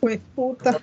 Pues puta.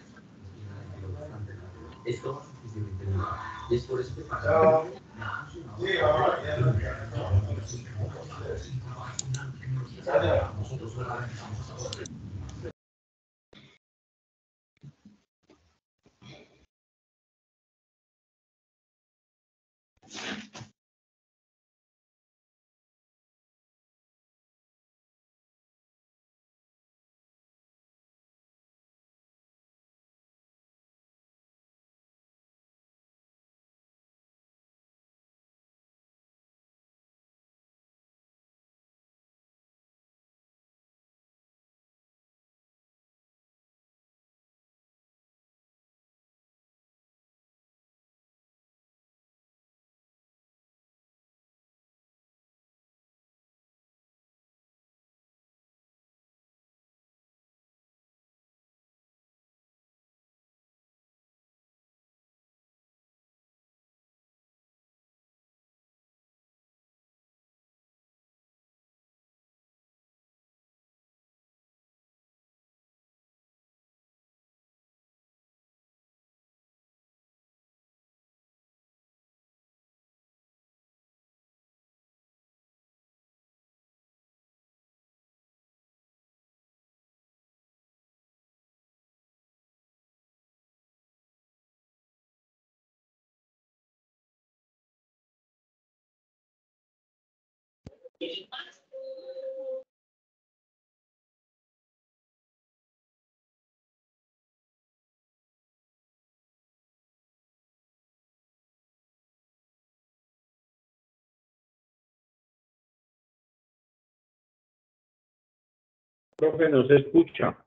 Profe, no se escucha.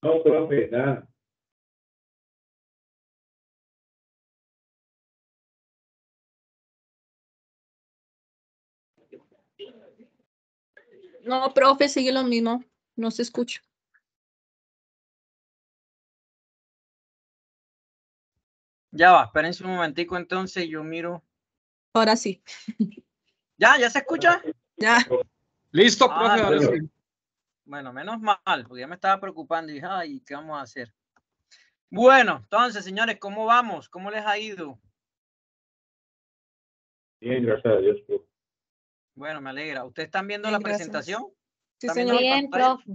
No, profe, nada. No, profe, sigue lo mismo. No se escucha. Ya va, espérense un momentico, entonces yo miro. Ahora sí. ¿Ya se escucha? Ya. Listo, profe, ahora bueno. sí. Bueno, menos mal, porque ya me estaba preocupando y dije, ay, ¿qué vamos a hacer? Bueno, entonces, señores, ¿cómo vamos? ¿Cómo les ha ido? Bien, gracias a Dios, profe. Bueno, me alegra. ¿Ustedes están viendo Bien, la gracias. presentación? Sí, ¿Están viendo señor. mi Bien, pantalla? profe.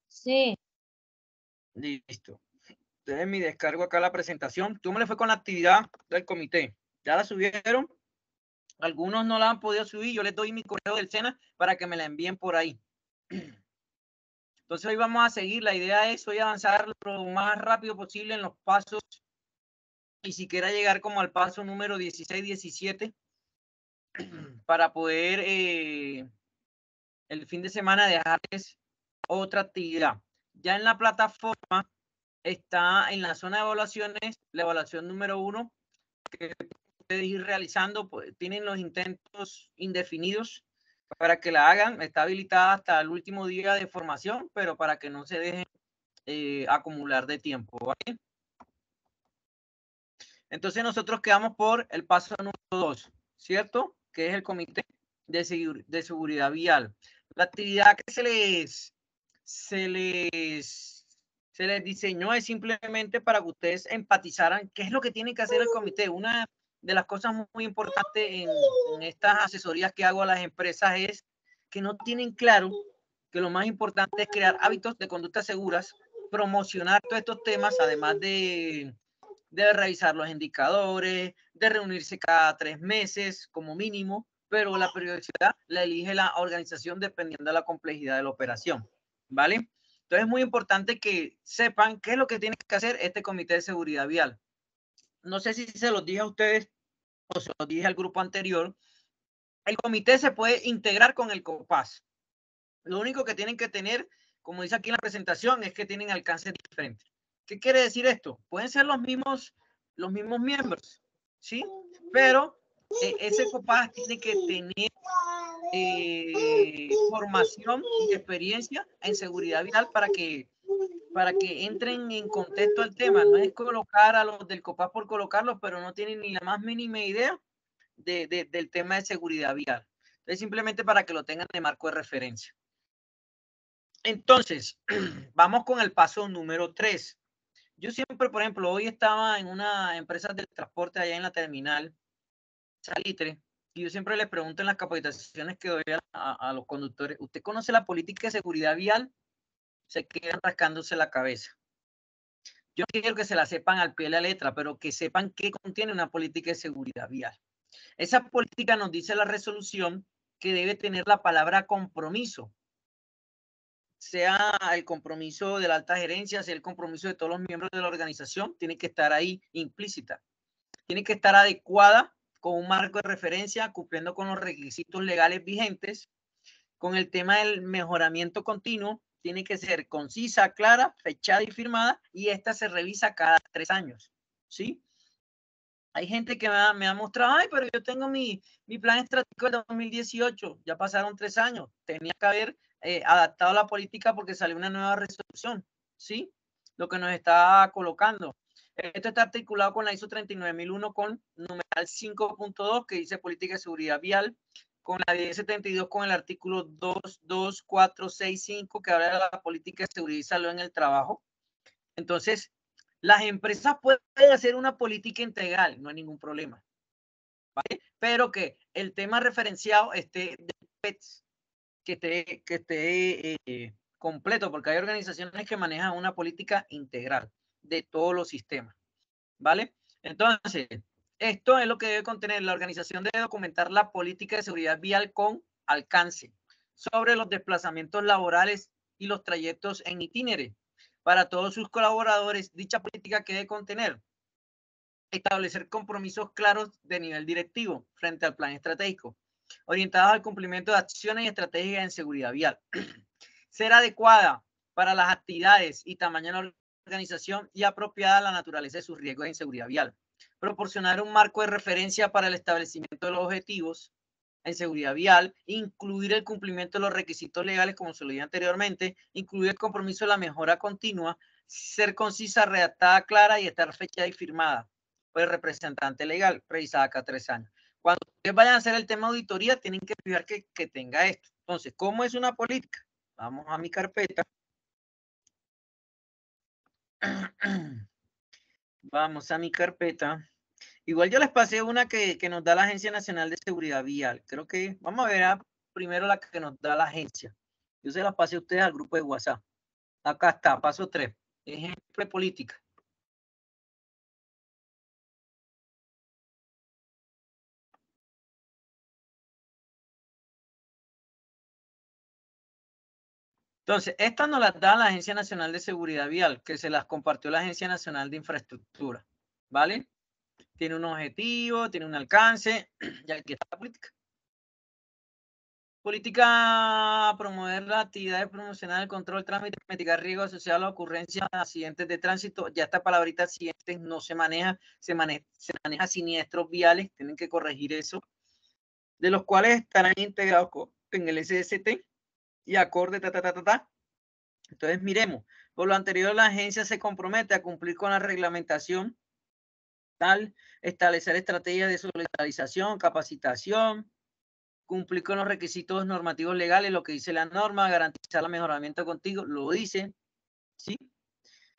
Sí. Listo. Entonces, mi descargo acá la presentación. ¿Cómo le fue con la actividad del comité? ¿Ya la subieron? Algunos no la han podido subir. Yo les doy mi correo del SENA para que me la envíen por ahí. Entonces, hoy vamos a seguir. La idea es hoy avanzar lo más rápido posible en los pasos y siquiera llegar como al paso número 16, 17 para poder el fin de semana dejarles otra actividad. Ya en la plataforma está en la zona de evaluaciones, la evaluación número 1, que pueden ir realizando, pues, tienen los intentos indefinidos para que la hagan, está habilitada hasta el último día de formación, pero para que no se dejen acumular de tiempo, ¿vale? Entonces nosotros quedamos por el paso número 2, ¿cierto? Que es el Comité de Seguridad Vial. La actividad que se les diseñó es simplemente para que ustedes empatizaran qué es lo que tiene que hacer el comité. Una de las cosas muy importantes en estas asesorías que hago a las empresas es que no tienen claro que lo más importante es crear hábitos de conducta seguras, promocionar todos estos temas, además de revisar los indicadores, de reunirse cada 3 meses como mínimo, pero la periodicidad la elige la organización dependiendo de la complejidad de la operación, ¿vale? Entonces es muy importante que sepan qué es lo que tiene que hacer este Comité de Seguridad Vial. No sé si se los dije a ustedes o se los dije al grupo anterior. El comité se puede integrar con el COPAS. Lo único que tienen que tener, como dice aquí en la presentación, es que tienen alcance diferente. ¿Qué quiere decir esto? Pueden ser los mismos miembros, ¿sí? Pero ese COPAS tiene que tener formación y experiencia en seguridad vial para que entren en contexto al tema. No es colocar a los del COPAS por colocarlos, pero no tienen ni la más mínima idea del tema de seguridad vial. Es simplemente para que lo tengan de marco de referencia. Entonces, vamos con el paso número 3. Yo siempre, por ejemplo, hoy estaba en una empresa de transporte allá en la terminal Salitre, y yo siempre les pregunto en las capacitaciones que doy a los conductores, ¿usted conoce la política de seguridad vial? Se quedan rascándose la cabeza. Yo quiero que se la sepan al pie de la letra, pero que sepan qué contiene una política de seguridad vial. Esa política nos dice la resolución que debe tener la palabra compromiso, sea el compromiso de la alta gerencia, sea el compromiso de todos los miembros de la organización, tiene que estar ahí implícita. Tiene que estar adecuada con un marco de referencia, cumpliendo con los requisitos legales vigentes. Con el tema del mejoramiento continuo, tiene que ser concisa, clara, fechada y firmada, y esta se revisa cada 3 años, ¿sí? Hay gente que me ha mostrado, ay, pero yo tengo mi plan estratégico del 2018, ya pasaron 3 años, tenía que haber adaptado la política porque salió una nueva resolución, ¿sí? Lo que nos está colocando. Esto está articulado con la ISO 39001 con numeral 5.2 que dice política de seguridad vial, con la 1072 con el artículo 22465 que habla de la política de seguridad y salud en el trabajo. Entonces, las empresas pueden hacer una política integral, no hay ningún problema, ¿vale? Pero que el tema referenciado esté de PETS, que esté completo, porque hay organizaciones que manejan una política integral de todos los sistemas, ¿vale? Entonces, esto es lo que debe contener. La organización debe documentar la política de seguridad vial con alcance sobre los desplazamientos laborales y los trayectos en itinere. Para todos sus colaboradores, dicha política que debe contener establecer compromisos claros de nivel directivo frente al plan estratégico, orientados al cumplimiento de acciones y estrategias en seguridad vial. Ser adecuada para las actividades y tamaño de la organización y apropiada a la naturaleza de sus riesgos en seguridad vial. Proporcionar un marco de referencia para el establecimiento de los objetivos en seguridad vial, incluir el cumplimiento de los requisitos legales, como se lo dije anteriormente, incluir el compromiso de la mejora continua, ser concisa, redactada, clara y estar fechada y firmada por el representante legal, revisada cada 3 años. Cuando ustedes vayan a hacer el tema de auditoría, tienen que fijar que tenga esto. Entonces, ¿cómo es una política? Vamos a mi carpeta. Vamos a mi carpeta. Igual yo les pasé una que nos da la Agencia Nacional de Seguridad Vial. Creo que vamos a ver primero la que nos da la agencia. Yo se las pasé a ustedes al grupo de WhatsApp. Acá está, paso 3. Ejemplo de política. Entonces, estas nos las da la Agencia Nacional de Seguridad Vial, que se las compartió la Agencia Nacional de Infraestructura. ¿Vale? Tiene un objetivo, tiene un alcance, y aquí está la política. Política, promover las actividades promocionales, el control, trámite, mitigar riesgos asociados a la ocurrencia de accidentes de tránsito. Ya esta palabrita accidentes no se maneja, se maneja siniestros viales, tienen que corregir eso, de los cuales estarán integrados en el SST y acorde, Entonces, miremos, por lo anterior, la agencia se compromete a cumplir con la reglamentación tal, establecer estrategias de solidarización, capacitación, cumplir con los requisitos normativos legales, lo que dice la norma, garantizar el mejoramiento contigo, lo dice, ¿sí?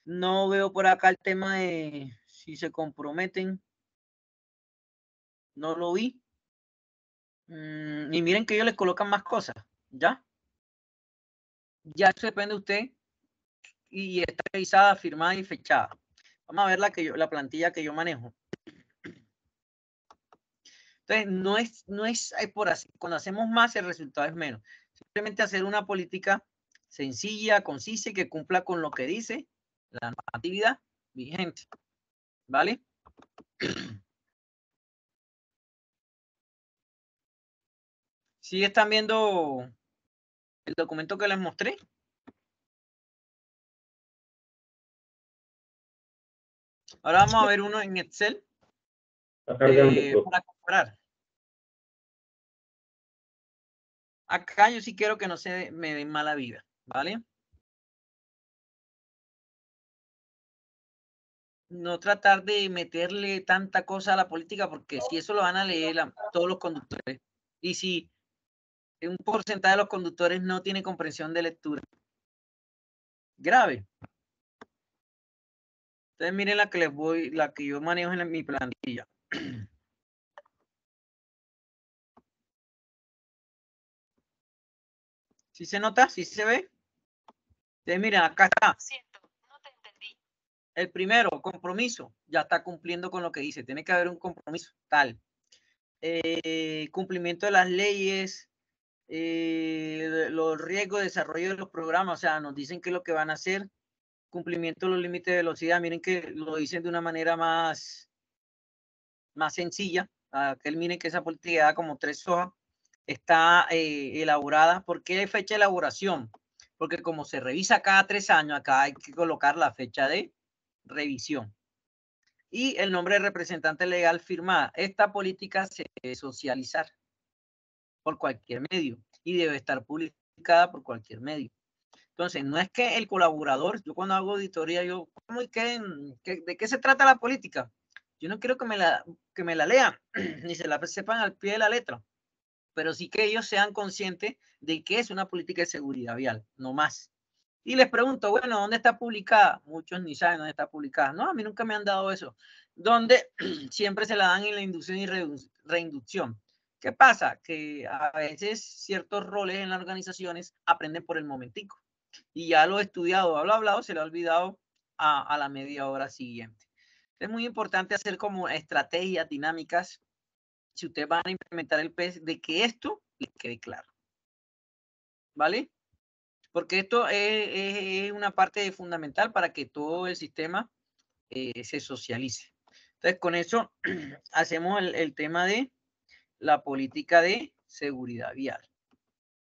No veo por acá el tema de si se comprometen, no lo vi. Y miren que ellos les colocan más cosas, ¿ya? Ya eso depende de usted y está revisada, firmada y fechada. Vamos a ver la plantilla que yo manejo. Entonces, no es por así. Cuando hacemos más, el resultado es menos. Simplemente hacer una política sencilla, concisa y que cumpla con lo que dice la normatividad vigente. ¿Vale? ¿Sí están viendo el documento que les mostré? Ahora vamos a ver uno en Excel para comparar. Acá yo sí quiero que no se me den mala vida, ¿vale? No tratar de meterle tanta cosa a la política, porque si eso lo van a leer todos los conductores, y si un porcentaje de los conductores no tiene comprensión de lectura, grave. Entonces miren la que les voy, la que yo manejo en mi plantilla. ¿Sí se nota? ¿Sí se ve? Entonces miren, acá está. No te entendí. El primero, compromiso, ya está cumpliendo con lo que dice. Tiene que haber un compromiso tal. Cumplimiento de las leyes, los riesgos de desarrollo de los programas, o sea, nos dicen qué es lo que van a hacer. Cumplimiento de los límites de velocidad, miren que lo dicen de una manera más sencilla. Aquel miren que esa política da como 3 hojas. Está elaborada. ¿Por qué hay fecha de elaboración? Porque como se revisa cada 3 años, acá hay que colocar la fecha de revisión. Y el nombre de representante legal firmada. Esta política se debe socializar por cualquier medio y debe estar publicada por cualquier medio. Entonces, no es que el colaborador, yo cuando hago auditoría, yo, ¿cómo y de qué se trata la política? Yo no quiero que me la lean, ni se la sepan al pie de la letra, pero sí que ellos sean conscientes de que es una política de seguridad vial, no más. Y les pregunto, bueno, ¿dónde está publicada? Muchos ni saben dónde está publicada. No, a mí nunca me han dado eso. Donde siempre se la dan en la inducción y reinducción. ¿Qué pasa? Que a veces ciertos roles en las organizaciones aprenden por el momentico. Y ya lo he estudiado, hablado, se le ha olvidado a la media hora siguiente. Es muy importante hacer como estrategias dinámicas si ustedes van a implementar el PES, de que esto les quede claro. ¿Vale? Porque esto es una parte fundamental para que todo el sistema se socialice. Entonces, con eso hacemos el tema de la política de seguridad vial.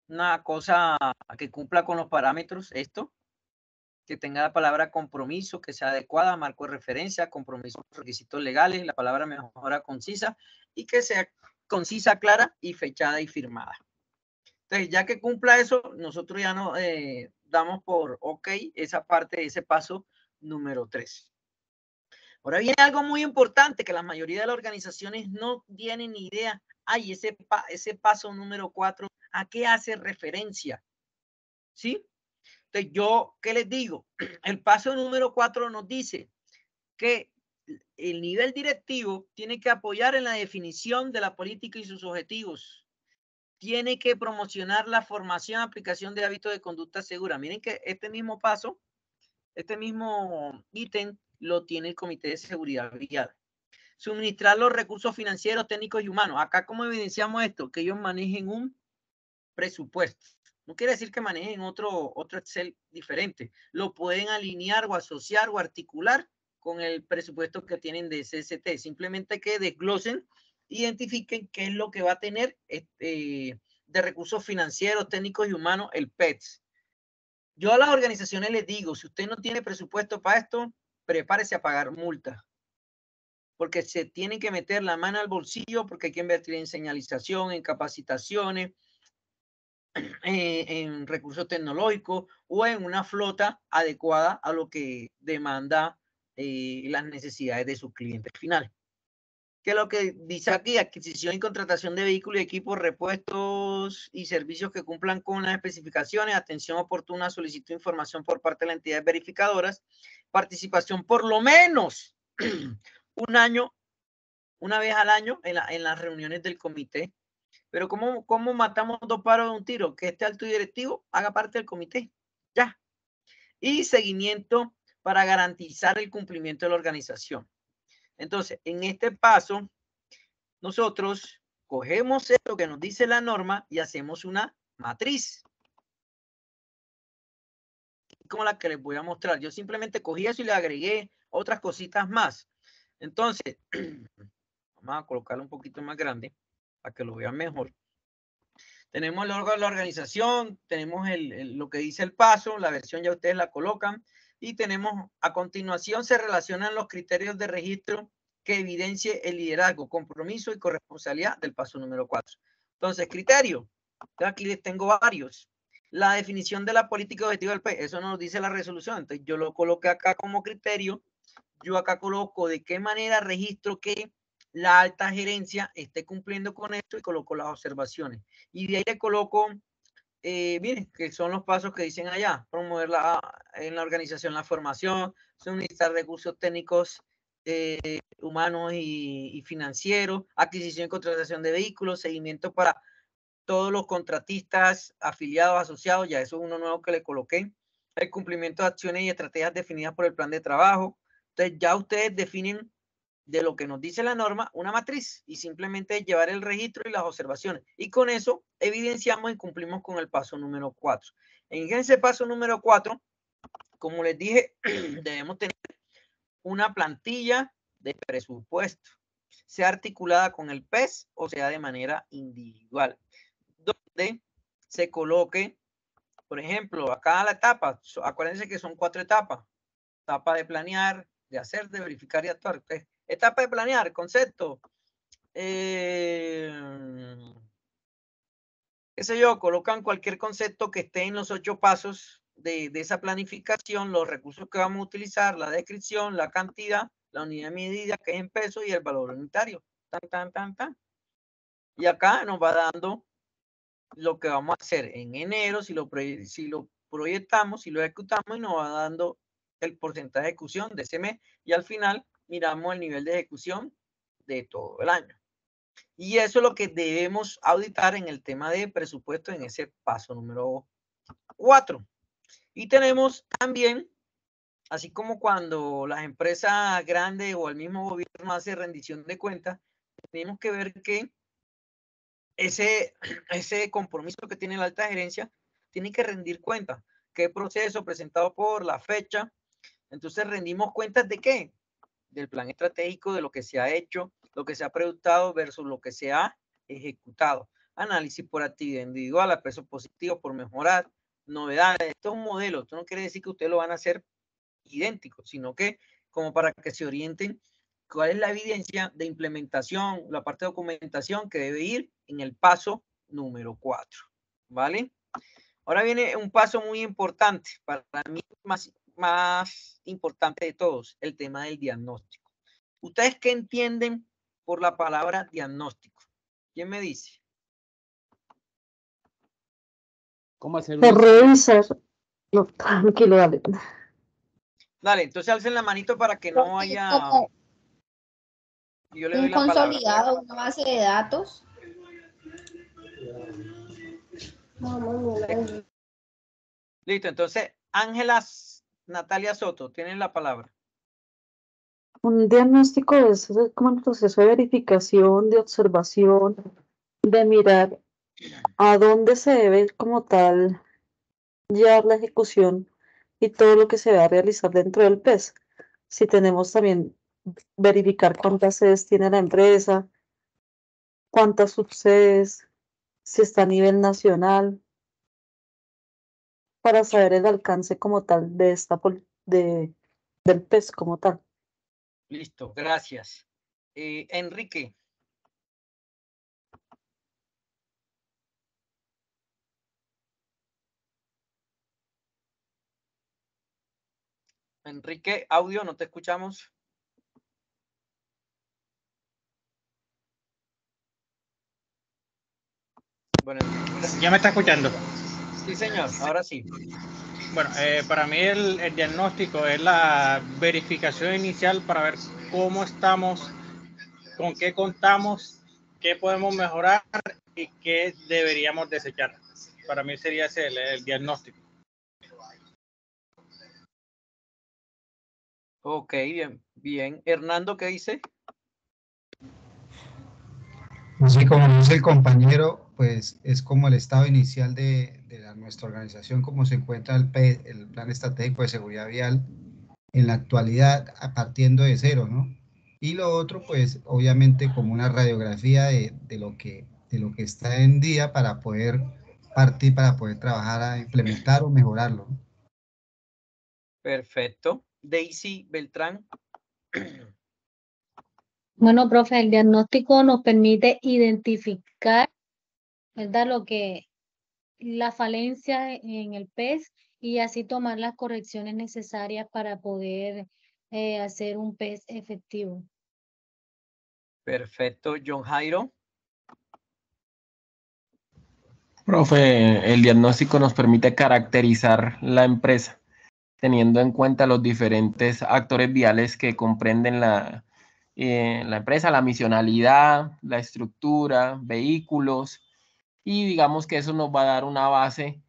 Una cosa que cumpla con los parámetros, esto, que tenga la palabra compromiso, que sea adecuada, marco de referencia, compromiso, requisitos legales, la palabra mejora concisa y que sea concisa, clara y fechada y firmada. Entonces, ya que cumpla eso, nosotros ya nos damos por ok esa parte, ese paso número 3. Ahora viene algo muy importante que la mayoría de las organizaciones no tienen ni idea. Ay, ese paso número 4, ¿a qué hace referencia? ¿Sí? Entonces, yo, ¿qué les digo? El paso número 4 nos dice que el nivel directivo tiene que apoyar en la definición de la política y sus objetivos. Tiene que promocionar la formación, aplicación de hábitos de conducta segura. Miren que este mismo paso, este mismo ítem lo tiene el Comité de Seguridad Vial. Suministrar los recursos financieros, técnicos y humanos. Acá, ¿cómo evidenciamos esto? Que ellos manejen un presupuesto. No quiere decir que manejen otro Excel diferente. Lo pueden alinear o asociar o articular con el presupuesto que tienen de CST. Simplemente que desglosen, identifiquen qué es lo que va a tener de recursos financieros, técnicos y humanos el PETS. Yo a las organizaciones les digo, si usted no tiene presupuesto para esto, prepárese a pagar multas. Porque se tienen que meter la mano al bolsillo, porque hay que invertir en señalización, en capacitaciones, en recursos tecnológicos o en una flota adecuada a lo que demanda las necesidades de sus clientes finales. ¿Qué es lo que dice aquí? Adquisición y contratación de vehículos y equipos, repuestos y servicios que cumplan con las especificaciones, atención oportuna, solicitud de información por parte de las entidades verificadoras, participación por lo menos una vez al año en las reuniones del comité. Pero ¿cómo matamos dos pájaros de un tiro? Que este alto directivo haga parte del comité. Ya. Y seguimiento para garantizar el cumplimiento de la organización. Entonces, en este paso, nosotros cogemos esto que nos dice la norma y hacemos una matriz. Como la que les voy a mostrar. Yo simplemente cogí eso y le agregué otras cositas más. Entonces, vamos a colocarlo un poquito más grande para que lo vean mejor. Tenemos el órgano de la organización, tenemos lo que dice el paso, la versión ya ustedes la colocan, y tenemos a continuación se relacionan los criterios de registro que evidencie el liderazgo, compromiso y corresponsabilidad del paso número 4. Entonces, criterio. Aquí les tengo varios. La definición de la política objetiva del país, eso nos dice la resolución. Entonces, yo lo coloqué acá como criterio. Yo acá coloco de qué manera registro que la alta gerencia esté cumpliendo con esto y coloco las observaciones. Y de ahí le coloco, miren, que son los pasos que dicen allá, promover en la organización la formación, suministrar recursos técnicos, humanos y financieros, adquisición y contratación de vehículos, seguimiento para todos los contratistas, afiliados, asociados, ya eso es uno nuevo que le coloqué, el cumplimiento de acciones y estrategias definidas por el plan de trabajo. Entonces ya ustedes definen de lo que nos dice la norma una matriz y simplemente llevar el registro y las observaciones. Y con eso evidenciamos y cumplimos con el paso número 4. En ese paso número 4, como les dije, debemos tener una plantilla de presupuesto, sea articulada con el PES o sea de manera individual, donde se coloque, por ejemplo, acá la etapa, acuérdense que son 4 etapas, etapa de planear, de hacer, de verificar y actuar. Etapa de planear, concepto, qué sé yo, colocan cualquier concepto que esté en los 8 pasos de esa planificación, los recursos que vamos a utilizar, la descripción, la cantidad, la unidad de medida que es en peso y el valor unitario. Y acá nos va dando lo que vamos a hacer en enero, si lo proyectamos, si lo ejecutamos, y nos va dando el porcentaje de ejecución de ese mes, y al final miramos el nivel de ejecución de todo el año. Y eso es lo que debemos auditar en el tema de presupuesto en ese paso número 4. Y tenemos también, así como cuando las empresas grandes o el mismo gobierno hace rendición de cuentas, tenemos que ver que ese compromiso que tiene la alta gerencia tiene que rendir cuentas. ¿Qué proceso presentado por la fecha? Entonces rendimos cuentas de qué? Del plan estratégico, de lo que se ha hecho, lo que se ha proyectado versus lo que se ha ejecutado. Análisis por actividad individual, a peso positivo por mejorar, novedades. Esto es un modelo. Esto no quiere decir que ustedes lo van a hacer idéntico, sino que como para que se orienten cuál es la evidencia de implementación, la parte de documentación que debe ir en el paso número 4. ¿Vale? Ahora viene un paso muy importante, para mí más importante de todos, el tema del diagnóstico. ¿Ustedes qué entienden por la palabra diagnóstico? ¿Quién me dice? ¿Cómo hacer Por revisar. No, tranquilo, dale. Dale, entonces alcen la manito para que no haya... Como Yo le doy un la palabra. consolidado, una base de datos. Listo, entonces Ángela Natalia Soto, tienen la palabra. Un diagnóstico es como un proceso de verificación, de observación, de mirar a dónde se debe como tal llevar la ejecución y todo lo que se va a realizar dentro del PES. Si tenemos también verificar cuántas sedes tiene la empresa, cuántas subsedes, si está a nivel nacional, para saber el alcance como tal de del PES como tal. Listo, gracias. Enrique. Enrique, audio, no te escuchamos. Bueno, ¿Ya me está escuchando? sí, señor, ahora sí. Bueno, para mí el diagnóstico es la verificación inicial para ver cómo estamos, con qué contamos, qué podemos mejorar y qué deberíamos desechar. Para mí sería ese el diagnóstico. Ok, bien, bien. Hernando, ¿qué dice? Sí, como dice el compañero, pues es como el estado inicial de nuestra organización, como se encuentra el Plan Estratégico de Seguridad Vial en la actualidad, partiendo de cero, ¿no? Y lo otro, pues obviamente como una radiografía de lo que está en día para poder partir, para poder trabajar a implementar o mejorarlo, ¿no? Perfecto. Daisy Beltrán. Bueno, profe, el diagnóstico nos permite identificar, ¿verdad? La falencia en el PES y así tomar las correcciones necesarias para poder hacer un PES efectivo. Perfecto. John Jairo. Profe, el diagnóstico nos permite caracterizar la empresa, teniendo en cuenta los diferentes actores viales que comprenden la empresa, la misionalidad, la estructura, vehículos, y digamos que eso nos va a dar una base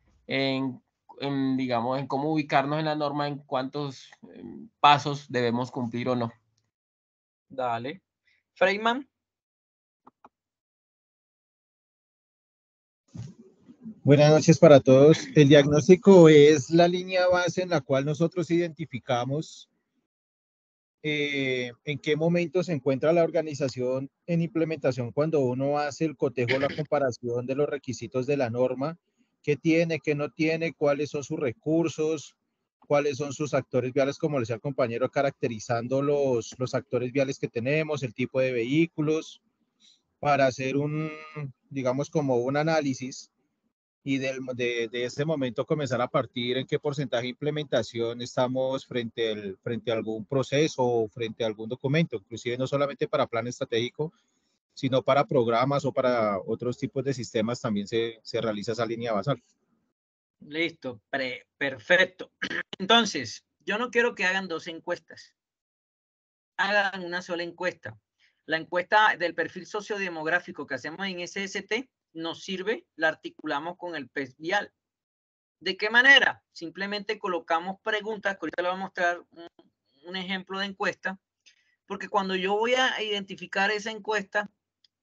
digamos, en cómo ubicarnos en la norma, en cuántos pasos debemos cumplir o no. Dale. Freyman. Buenas noches para todos. El diagnóstico es la línea base en la cual nosotros identificamos en qué momento se encuentra la organización en implementación cuando uno hace el cotejo, la comparación de los requisitos de la norma, qué tiene, qué no tiene, cuáles son sus recursos, cuáles son sus actores viales, como le decía el compañero, caracterizando los actores viales que tenemos, el tipo de vehículos, para hacer digamos, como un análisis y de ese momento comenzar a partir en qué porcentaje de implementación estamos frente a algún proceso o frente a algún documento, inclusive no solamente para plan estratégico, sino para programas o para otros tipos de sistemas también se realiza esa línea basal. Listo. Perfecto. Entonces, yo no quiero que hagan dos encuestas. Hagan una sola encuesta. La encuesta del perfil sociodemográfico que hacemos en SST nos sirve, la articulamos con el PES vial. ¿De qué manera? Simplemente colocamos preguntas, que ahorita les voy a mostrar un ejemplo de encuesta, porque cuando yo voy a identificar esa encuesta,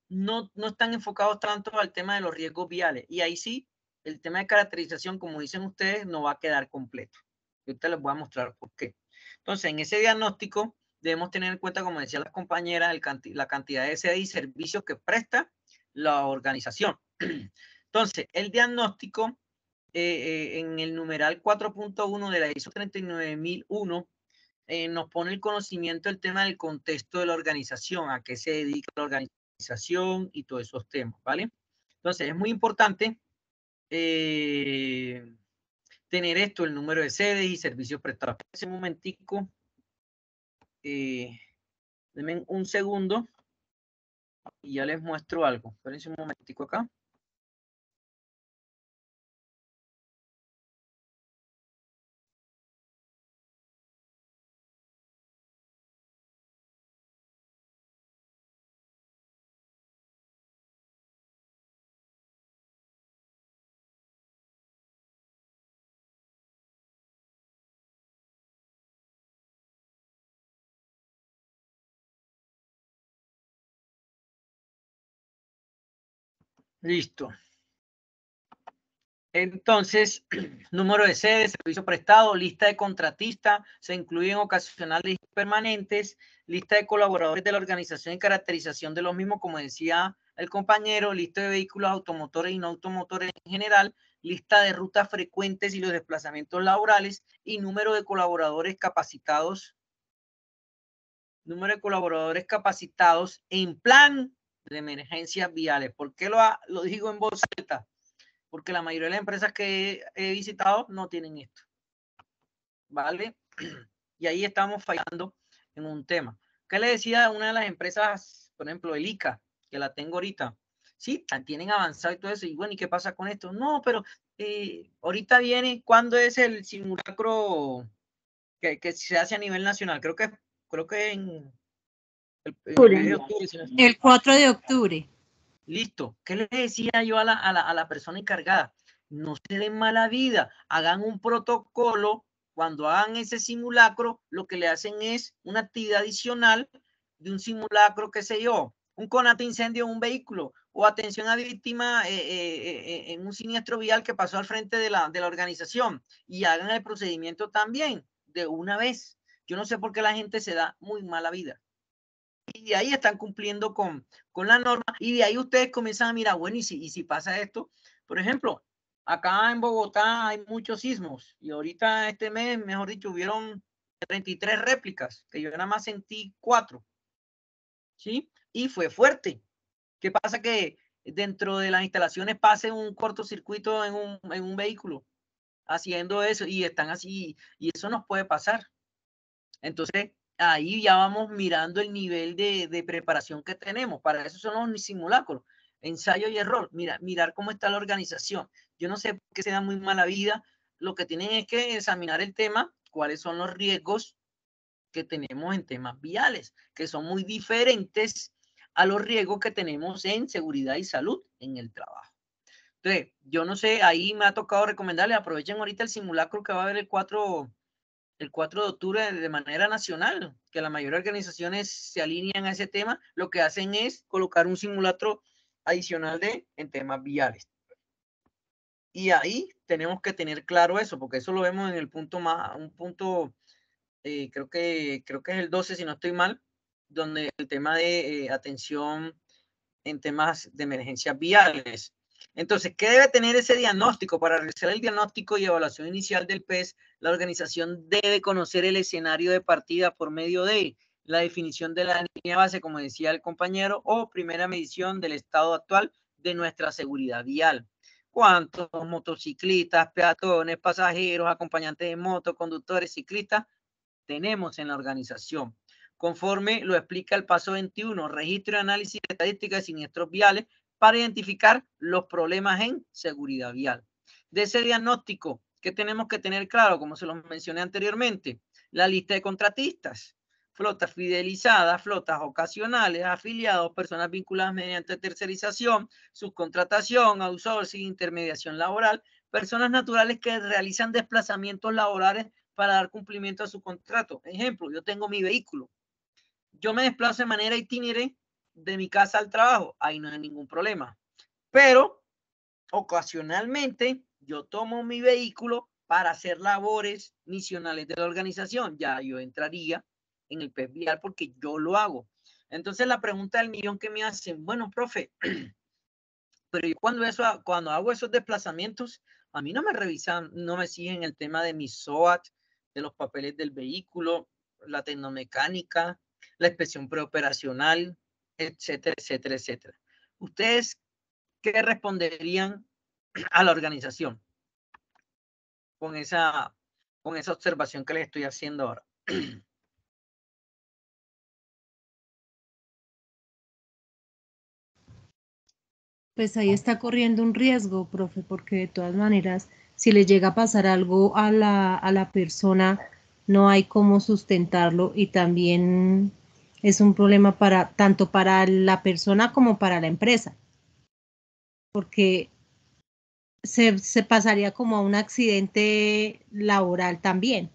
no están enfocados tanto al tema de los riesgos viales. Y ahí sí, el tema de caracterización, como dicen ustedes, no va a quedar completo. Ahorita les voy a mostrar por qué. Entonces, en ese diagnóstico debemos tener en cuenta, como decían las compañeras, la cantidad de sede y servicios que presta la organización. Entonces, el diagnóstico en el numeral 4.1 de la ISO 39001 nos pone el conocimiento del tema del contexto de la organización, a qué se dedica la organización y todos esos temas, ¿vale? Entonces, es muy importante tener esto, el número de sedes y servicios prestados. Un momentico. Denme un segundo y ya les muestro algo. Espérense un momentico acá. Listo. Entonces, número de sedes, servicio prestado, lista de contratistas, se incluyen ocasionales y permanentes, lista de colaboradores de la organización y caracterización de los mismos, como decía el compañero, lista de vehículos automotores y no automotores en general, lista de rutas frecuentes y los desplazamientos laborales y número de colaboradores capacitados en plan de emergencias viales. ¿Por qué lo digo en voz alta? Porque la mayoría de las empresas que he visitado no tienen esto. ¿Vale? Y ahí estamos fallando en un tema. ¿Qué le decía a una de las empresas, por ejemplo, el ICA, que la tengo ahorita? Sí, tienen avanzado y todo eso. Y bueno, ¿y qué pasa con esto? No, pero ahorita viene, ¿cuándo es el simulacro que se hace a nivel nacional? Creo que en el mes de octubre. El 4 de octubre. Listo. ¿Qué le decía yo a la persona encargada? No se den mala vida, hagan un protocolo. Cuando hagan ese simulacro, lo que le hacen es una actividad adicional de un simulacro, qué sé yo, un conato incendio en un vehículo o atención a víctima en un siniestro vial que pasó al frente de la organización, y hagan el procedimiento también de una vez. Yo no sé por qué la gente se da muy mala vida. Y de ahí están cumpliendo con la norma, y de ahí ustedes comienzan a mirar, bueno, y si pasa esto, por ejemplo, acá en Bogotá hay muchos sismos, y ahorita este mes, mejor dicho, hubieron 33 réplicas, que yo nada más sentí 4, ¿sí? Y fue fuerte. ¿Qué pasa? Que dentro de las instalaciones pase un cortocircuito en un vehículo haciendo eso, y están así, y eso nos puede pasar. Entonces, ahí ya vamos mirando el nivel de preparación que tenemos. Para eso son los simulacros, ensayo y error. Mirar cómo está la organización. Yo no sé por qué se da muy mala vida. Lo que tienen es que examinar el tema, cuáles son los riesgos que tenemos en temas viales, que son muy diferentes a los riesgos que tenemos en seguridad y salud en el trabajo. Entonces, yo no sé, ahí me ha tocado recomendarles, aprovechen ahorita el simulacro que va a haber el 4 de octubre de manera nacional, que la mayoría de organizaciones se alinean a ese tema. Lo que hacen es colocar un simulacro adicional en temas viales. Y ahí tenemos que tener claro eso, porque eso lo vemos en el punto creo que es el 12, si no estoy mal, donde el tema de atención en temas de emergencias viales. Entonces, ¿qué debe tener ese diagnóstico? Para realizar el diagnóstico y evaluación inicial del PES, la organización debe conocer el escenario de partida por medio de la definición de la línea base, como decía el compañero, o primera medición del estado actual de nuestra seguridad vial. ¿Cuántos motociclistas, peatones, pasajeros, acompañantes de moto, conductores, ciclistas tenemos en la organización? Conforme lo explica el paso 21, registro y análisis de estadísticas de siniestros viales para identificar los problemas en seguridad vial. De ese diagnóstico, ¿qué tenemos que tener claro? Como se los mencioné anteriormente, la lista de contratistas, flotas fidelizadas, flotas ocasionales, afiliados, personas vinculadas mediante tercerización, subcontratación, outsourcing, intermediación laboral, personas naturales que realizan desplazamientos laborales para dar cumplimiento a su contrato. Ejemplo, yo tengo mi vehículo. Yo me desplazo de manera itinerante de mi casa al trabajo. Ahí no hay ningún problema. Pero ocasionalmente yo tomo mi vehículo para hacer labores misionales de la organización. Ya yo entraría en el PES vial porque yo lo hago. Entonces la pregunta del millón que me hacen, bueno, profe, pero yo cuando hago esos desplazamientos, a mí no me revisan, no me siguen el tema de mi SOAT, de los papeles del vehículo, la tecnomecánica, la inspección preoperacional, etcétera, etcétera, etcétera. ¿Ustedes qué responderían a la organización con esa observación que les estoy haciendo ahora? Pues ahí está corriendo un riesgo, profe, porque de todas maneras, si le llega a pasar algo a la persona, no hay cómo sustentarlo, y también es un problema tanto para la persona como para la empresa, porque se pasaría como a un accidente laboral también.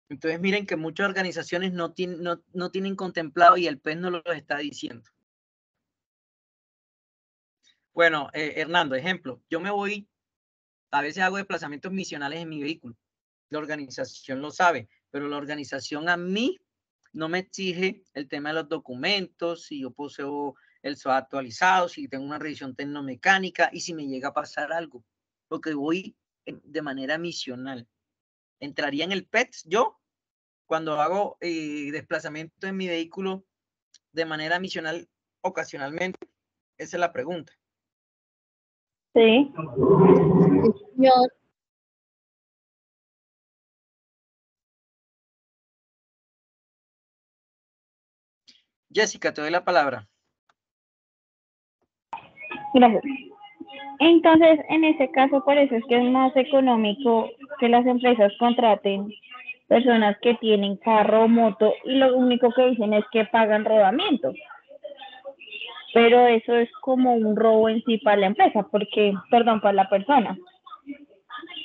Entonces miren que muchas organizaciones no tienen contemplado, y el PES no lo está diciendo. Bueno, Hernando, ejemplo, yo me voy, a veces hago desplazamientos misionales en mi vehículo. La organización lo sabe, pero la organización a mí no me exige el tema de los documentos, si yo poseo el SOA actualizado, si tengo una revisión tecnomecánica y si me llega a pasar algo, porque voy de manera misional. ¿Entraría en el PETS yo cuando hago desplazamiento en mi vehículo de manera misional ocasionalmente? Esa es la pregunta. Sí. Señor. Jessica, te doy la palabra. Gracias. Entonces, en ese caso, por eso es que es más económico que las empresas contraten personas que tienen carro o moto y lo único que dicen es que pagan rodamiento. Pero eso es como un robo en sí para la empresa, porque, perdón, para la persona.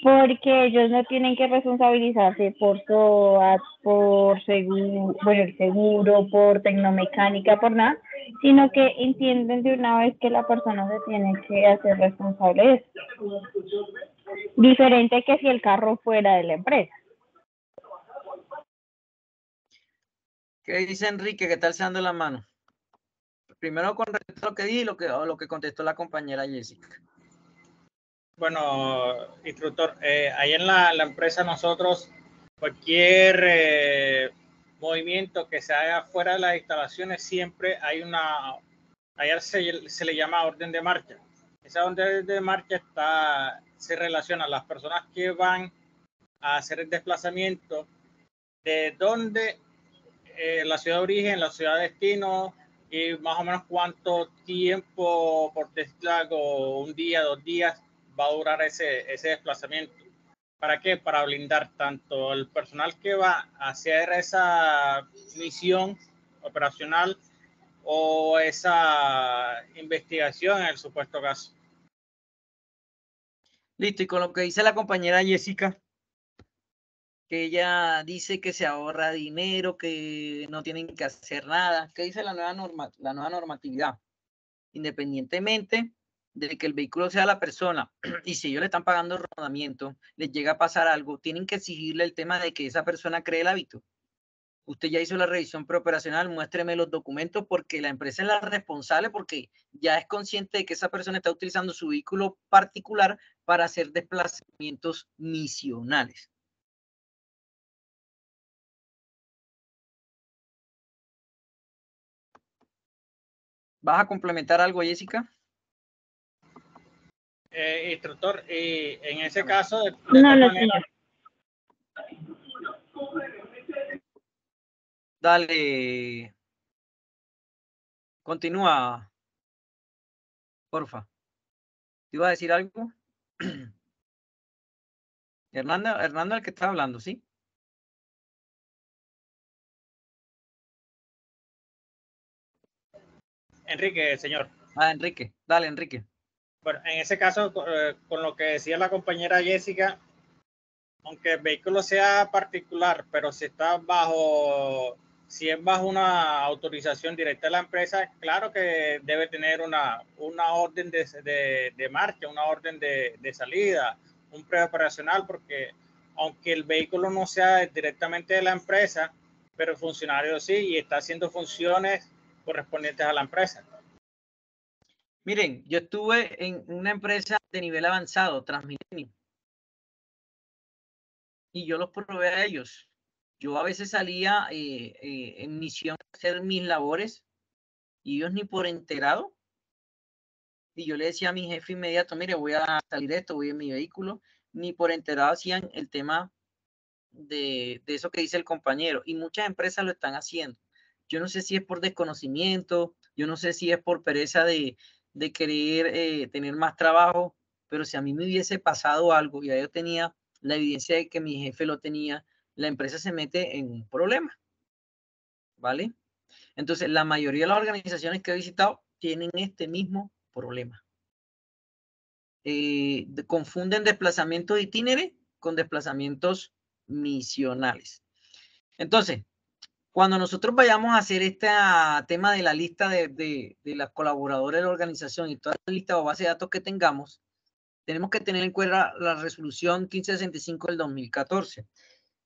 Porque ellos no tienen que responsabilizarse por SOAT, por seguro, bueno, el seguro, por tecnomecánica, por nada, sino que entienden de una vez que la persona se tiene que hacer responsable de eso. Diferente que si el carro fuera de la empresa. ¿Qué dice Enrique? ¿Qué tal se dando la mano? Primero con respecto a lo que dije y lo que contestó la compañera Jessica. Bueno, instructor, ahí en la empresa nosotros, cualquier movimiento que se haga fuera de las instalaciones, siempre hay allá se le llama orden de marcha. Esa orden de marcha se relaciona a las personas que van a hacer el desplazamiento, de dónde, la ciudad de origen, la ciudad de destino, y más o menos cuánto tiempo, por decir algo, un día, 2 días, va a durar ese desplazamiento. ¿Para qué? Para blindar tanto el personal que va a hacer esa misión operacional o esa investigación en el supuesto caso. Listo, y con lo que dice la compañera Jessica, que ella dice que se ahorra dinero, que no tienen que hacer nada. ¿Qué dice la nueva normatividad? Independientemente de que el vehículo sea la persona y si ellos le están pagando rodamiento, les llega a pasar algo, tienen que exigirle el tema de que esa persona cree el hábito. Usted ya hizo la revisión preoperacional, muéstreme los documentos porque la empresa es la responsable porque ya es consciente de que esa persona está utilizando su vehículo particular para hacer desplazamientos misionales. ¿Vas a complementar algo, Jessica? Instructor, en ese caso, de No, todas no, maneras, Dale. Continúa, porfa. ¿Te iba a decir algo? Hernando, el que está hablando, ¿sí? Enrique, señor. Ah, Enrique. Dale, Enrique. Bueno, en ese caso, con lo que decía la compañera Jessica, aunque el vehículo sea particular, pero si es bajo una autorización directa de la empresa, claro que debe tener una orden de marcha, una orden de salida, un preoperacional, porque aunque el vehículo no sea directamente de la empresa, pero el funcionario sí y está haciendo funciones correspondientes a la empresa. Miren, yo estuve en una empresa de nivel avanzado, Transmilenio, y yo los probé a ellos. Yo a veces salía en misión a hacer mis labores y ellos ni por enterado. Y yo le decía a mi jefe inmediato, mire, voy a salir de esto, voy en mi vehículo, ni por enterado hacían el tema de eso que dice el compañero. Y muchas empresas lo están haciendo. Yo no sé si es por desconocimiento, yo no sé si es por pereza de querer tener más trabajo, pero si a mí me hubiese pasado algo y ya yo tenía la evidencia de que mi jefe lo tenía, la empresa se mete en un problema, ¿vale? Entonces, la mayoría de las organizaciones que he visitado tienen este mismo problema. Confunden desplazamientos itinerantes con desplazamientos misionales. Entonces, cuando nosotros vayamos a hacer este tema de la lista de los colaboradores de la organización y toda la lista o base de datos que tengamos, tenemos que tener en cuenta la resolución 1565 del 2014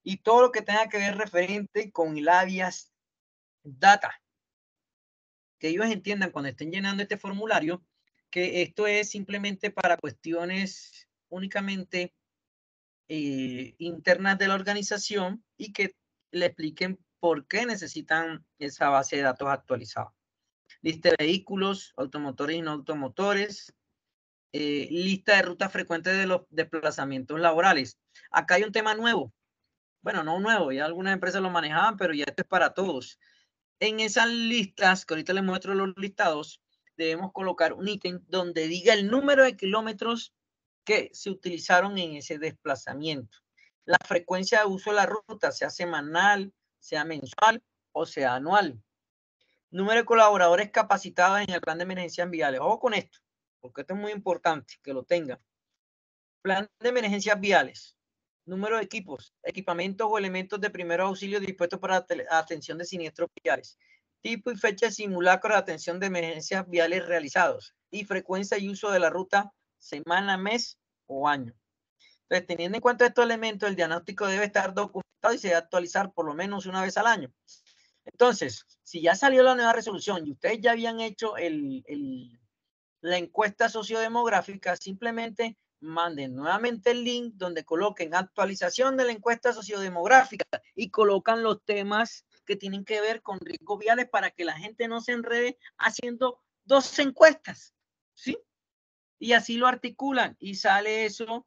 y todo lo que tenga que ver referente con el habeas data. Que ellos entiendan cuando estén llenando este formulario que esto es simplemente para cuestiones únicamente internas de la organización y que le expliquen por qué necesitan esa base de datos actualizada. Lista de vehículos, automotores y no automotores, lista de rutas frecuentes de los desplazamientos laborales. Acá hay un tema nuevo. Bueno, no nuevo, ya algunas empresas lo manejaban, pero ya esto es para todos. En esas listas, que ahorita les muestro los listados, debemos colocar un ítem donde diga el número de kilómetros que se utilizaron en ese desplazamiento. La frecuencia de uso de la ruta, sea semanal, sea mensual o sea anual. Número de colaboradores capacitados en el plan de emergencias viales. Ojo con esto, porque esto es muy importante que lo tengan. Plan de emergencias viales. Número de equipos, equipamientos o elementos de primeros auxilios dispuestos para atención de siniestros viales. Tipo y fecha de simulacro de atención de emergencias viales realizados. Y frecuencia y uso de la ruta semana, mes o año. Entonces, teniendo en cuenta estos elementos, el diagnóstico debe estar documentado y se debe actualizar por lo menos una vez al año. Entonces, si ya salió la nueva resolución y ustedes ya habían hecho la encuesta sociodemográfica, simplemente manden nuevamente el link donde coloquen actualización de la encuesta sociodemográfica y colocan los temas que tienen que ver con riesgos viales para que la gente no se enrede haciendo 2 encuestas, ¿sí? Y así lo articulan y sale eso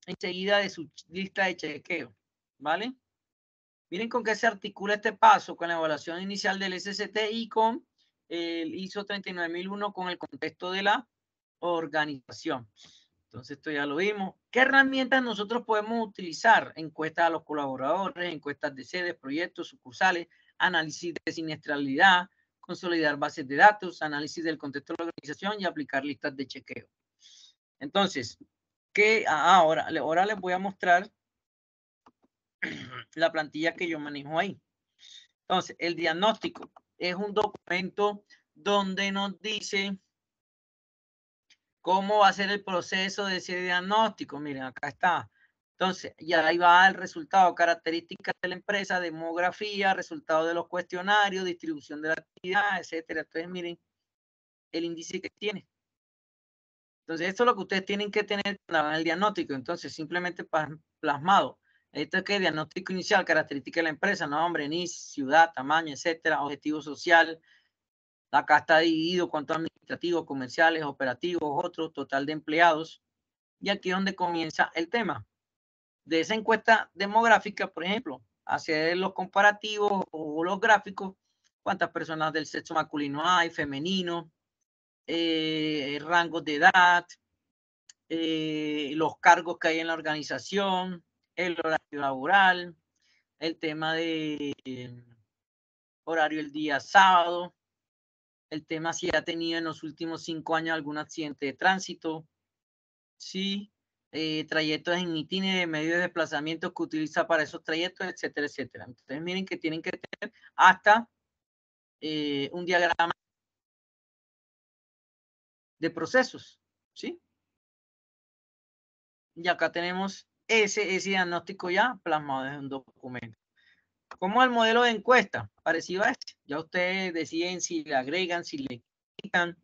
enseguida de su lista de chequeo, ¿vale? Miren con qué se articula este paso, con la evaluación inicial del SST y con el ISO 39001 con el contexto de la organización. Entonces, esto ya lo vimos. ¿Qué herramientas nosotros podemos utilizar? Encuestas a los colaboradores, encuestas de sedes, proyectos, sucursales, análisis de siniestralidad, consolidar bases de datos, análisis del contexto de la organización y aplicar listas de chequeo. Entonces, ahora les voy a mostrar la plantilla que yo manejo ahí. Entonces, el diagnóstico es un documento donde nos dice cómo va a ser el proceso de ese diagnóstico. Miren, acá está. Entonces, ya ahí va el resultado, características de la empresa, demografía, resultado de los cuestionarios, distribución de la actividad, etcétera. Entonces, miren el índice que tiene. Entonces, esto es lo que ustedes tienen que tener cuando hagan el diagnóstico. Entonces, simplemente plasmado. Esto es que diagnóstico inicial, características de la empresa, nombre, NIS, ciudad, tamaño, etcétera, objetivo social. Acá está dividido cuántos administrativos, comerciales, operativos, otros, total de empleados. Y aquí es donde comienza el tema. De esa encuesta demográfica, por ejemplo, hacer los comparativos o los gráficos, cuántas personas del sexo masculino hay, femenino, rangos de edad, los cargos que hay en la organización, el horario laboral, el tema de horario el día sábado, el tema si ha tenido en los últimos 5 años algún accidente de tránsito, sí, trayectos en itinerario, medios de desplazamiento que utiliza para esos trayectos, etcétera, etcétera. Entonces miren que tienen que tener hasta un diagrama de procesos, ¿sí? Y acá tenemos ese diagnóstico ya plasmado en un documento. ¿Cómo el modelo de encuesta? Parecido a este. Ya ustedes deciden si le agregan, si le quitan,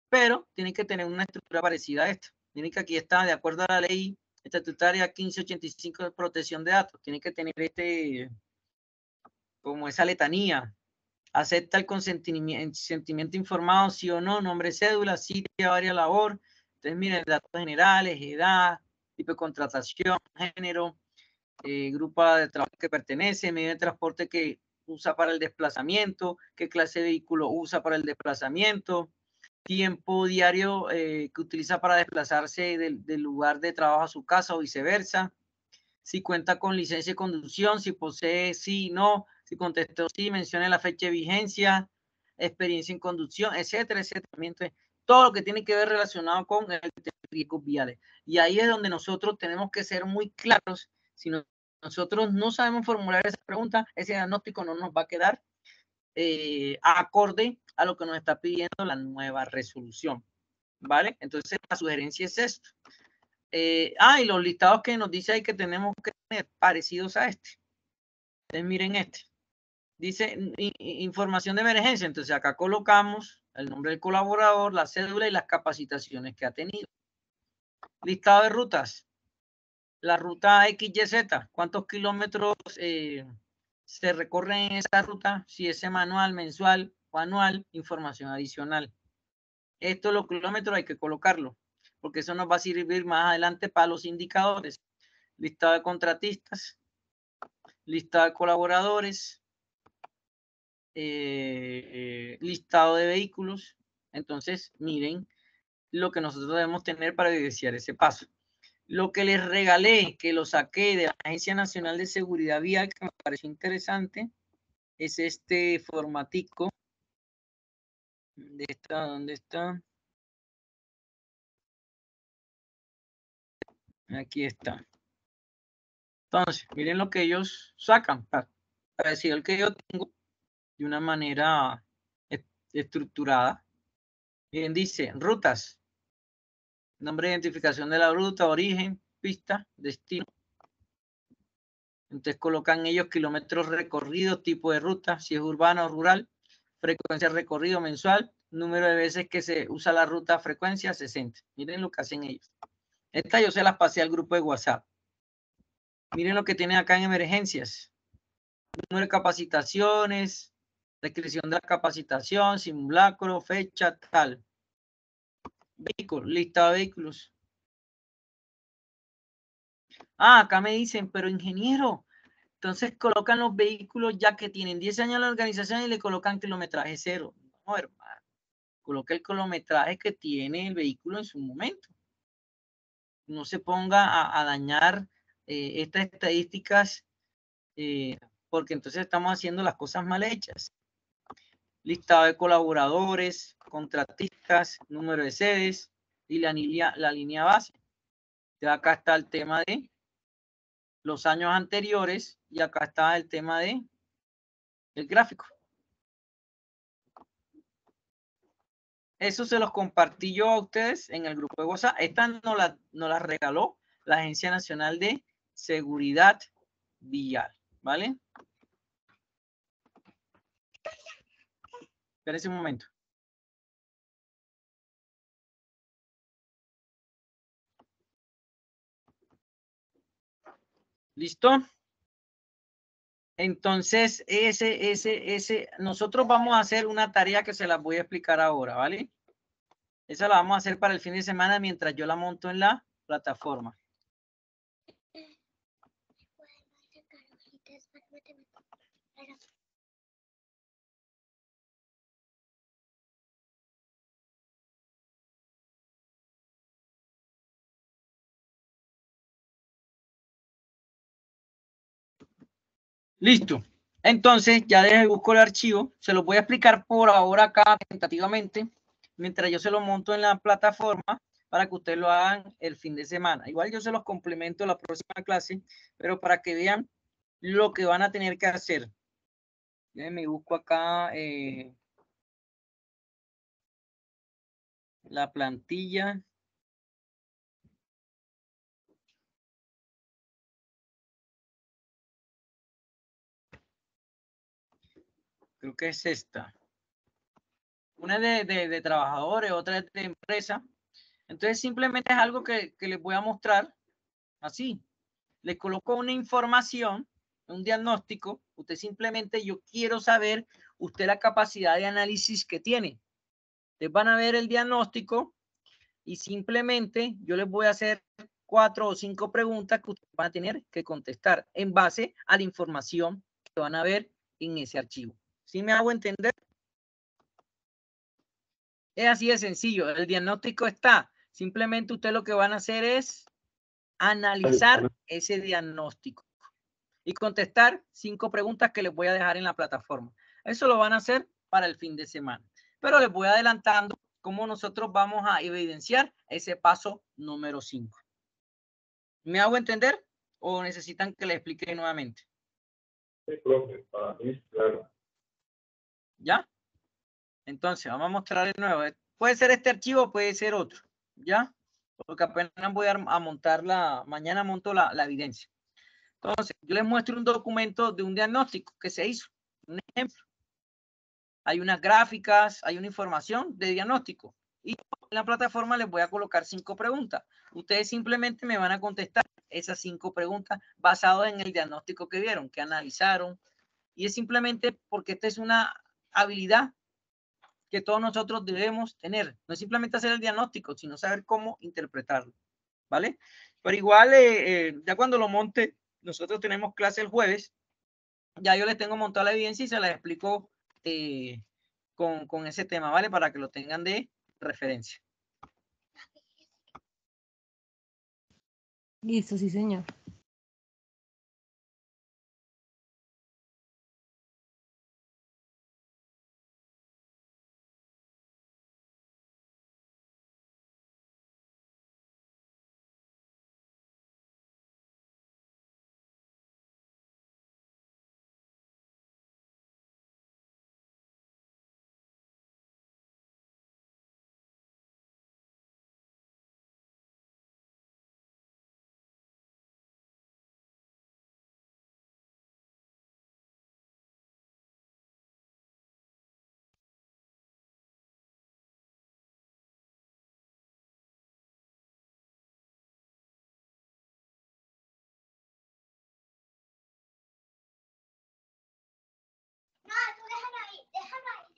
pero tienen que tener una estructura parecida a esta. Miren que aquí está, de acuerdo a la ley estatutaria 1585 de protección de datos, tiene que tener como esa letanía. Acepta el consentimiento informado, sí o no, nombre, cédula, sitio, área, labor. Entonces, miren, datos generales, edad, tipo de contratación, género, grupo de trabajo que pertenece, medio de transporte que usa para el desplazamiento, qué clase de vehículo usa para el desplazamiento, tiempo diario que utiliza para desplazarse del lugar de trabajo a su casa o viceversa, si cuenta con licencia de conducción, si posee sí, no, si contestó sí, mencione la fecha de vigencia, experiencia en conducción, etcétera, etcétera. Entonces, todo lo que tiene que ver relacionado con el riesgos viales. Y ahí es donde nosotros tenemos que ser muy claros. Si nosotros no sabemos formular esa pregunta, ese diagnóstico no nos va a quedar acorde a lo que nos está pidiendo la nueva resolución, ¿vale? Entonces, la sugerencia es esto. Y los listados que nos dice ahí que tenemos que tener parecidos a este. Entonces, miren este. Dice información de emergencia. Entonces, acá colocamos el nombre del colaborador, la cédula y las capacitaciones que ha tenido. Listado de rutas. La ruta XYZ. ¿Cuántos kilómetros se recorren en esa ruta? Si es semanal, mensual o anual, información adicional. Esto, los kilómetros, hay que colocarlo, porque eso nos va a servir más adelante para los indicadores. Listado de contratistas, listado de colaboradores, listado de vehículos. Entonces, miren lo que nosotros debemos tener para evidenciar ese paso. Lo que les regalé, que lo saqué de la Agencia Nacional de Seguridad Vial, que me pareció interesante, es este formatico. ¿Dónde está? ¿Dónde está? Aquí está. Entonces, miren lo que ellos sacan para decir el que yo tengo de una manera estructurada. Miren, dice rutas, nombre de identificación de la ruta, origen, pista, destino. Entonces colocan ellos kilómetros recorridos, tipo de ruta, si es urbana o rural, frecuencia de recorrido mensual, número de veces que se usa la ruta, frecuencia 60. Miren lo que hacen ellos. Esta yo se las pasé al grupo de WhatsApp. Miren lo que tienen acá en emergencias. Número de capacitaciones, descripción de la capacitación, simulacro, fecha, tal. Vehículos, lista de vehículos. Ah, acá me dicen, pero ingeniero, entonces colocan los vehículos ya que tienen 10 años en la organización y le colocan kilometraje cero. No, hermano. Coloca el kilometraje que tiene el vehículo en su momento. No se ponga a dañar estas estadísticas porque entonces estamos haciendo las cosas mal hechas. Listado de colaboradores, contratistas, número de sedes y la línea base. De acá está el tema de los años anteriores y acá está el tema de el gráfico. Eso se los compartí yo a ustedes en el grupo de WhatsApp. Esta nos la regaló la Agencia Nacional de Seguridad Vial, ¿vale? Espérense un momento. ¿Listo? Entonces, nosotros vamos a hacer una tarea que se las voy a explicar ahora, ¿vale? Esa la vamos a hacer para el fin de semana mientras yo la monto en la plataforma. Listo. Entonces, ya desde busco el archivo. Se los voy a explicar por ahora acá tentativamente, mientras yo se lo monto en la plataforma para que ustedes lo hagan el fin de semana. Igual yo se los complemento la próxima clase, pero para que vean lo que van a tener que hacer. Me busco acá la plantilla. Creo que es esta. Una es de trabajadores, otra es de empresa. Entonces simplemente es algo que les voy a mostrar así. Les coloco una información, un diagnóstico. Usted simplemente, yo quiero saber usted la capacidad de análisis que tiene. Ustedes van a ver el diagnóstico y simplemente yo les voy a hacer 4 o 5 preguntas que ustedes van a tener que contestar en base a la información que van a ver en ese archivo. ¿Sí me hago entender? Es así de sencillo. El diagnóstico está. Simplemente usted lo que van a hacer es analizar ese diagnóstico y contestar 5 preguntas que les voy a dejar en la plataforma. Eso lo van a hacer para el fin de semana. Pero les voy adelantando cómo nosotros vamos a evidenciar ese paso número 5. ¿Me hago entender o necesitan que les explique nuevamente? Sí, profe, para mí, claro. ¿Ya? Entonces, vamos a mostrar de nuevo. Puede ser este archivo, puede ser otro. ¿Ya? Porque apenas voy a montar mañana monto la evidencia. Entonces, yo les muestro un documento de un diagnóstico que se hizo. Un ejemplo. Hay unas gráficas, hay una información de diagnóstico. Y en la plataforma les voy a colocar 5 preguntas. Ustedes simplemente me van a contestar esas 5 preguntas basadas en el diagnóstico que vieron, que analizaron. Y es simplemente porque esta es una habilidad que todos nosotros debemos tener. No es simplemente hacer el diagnóstico, sino saber cómo interpretarlo. ¿Vale? Pero igual, ya cuando lo monte, nosotros tenemos clase el jueves. Ya yo les tengo montada la evidencia y se la explico con ese tema, ¿vale? Para que lo tengan de referencia. Listo, sí, señor.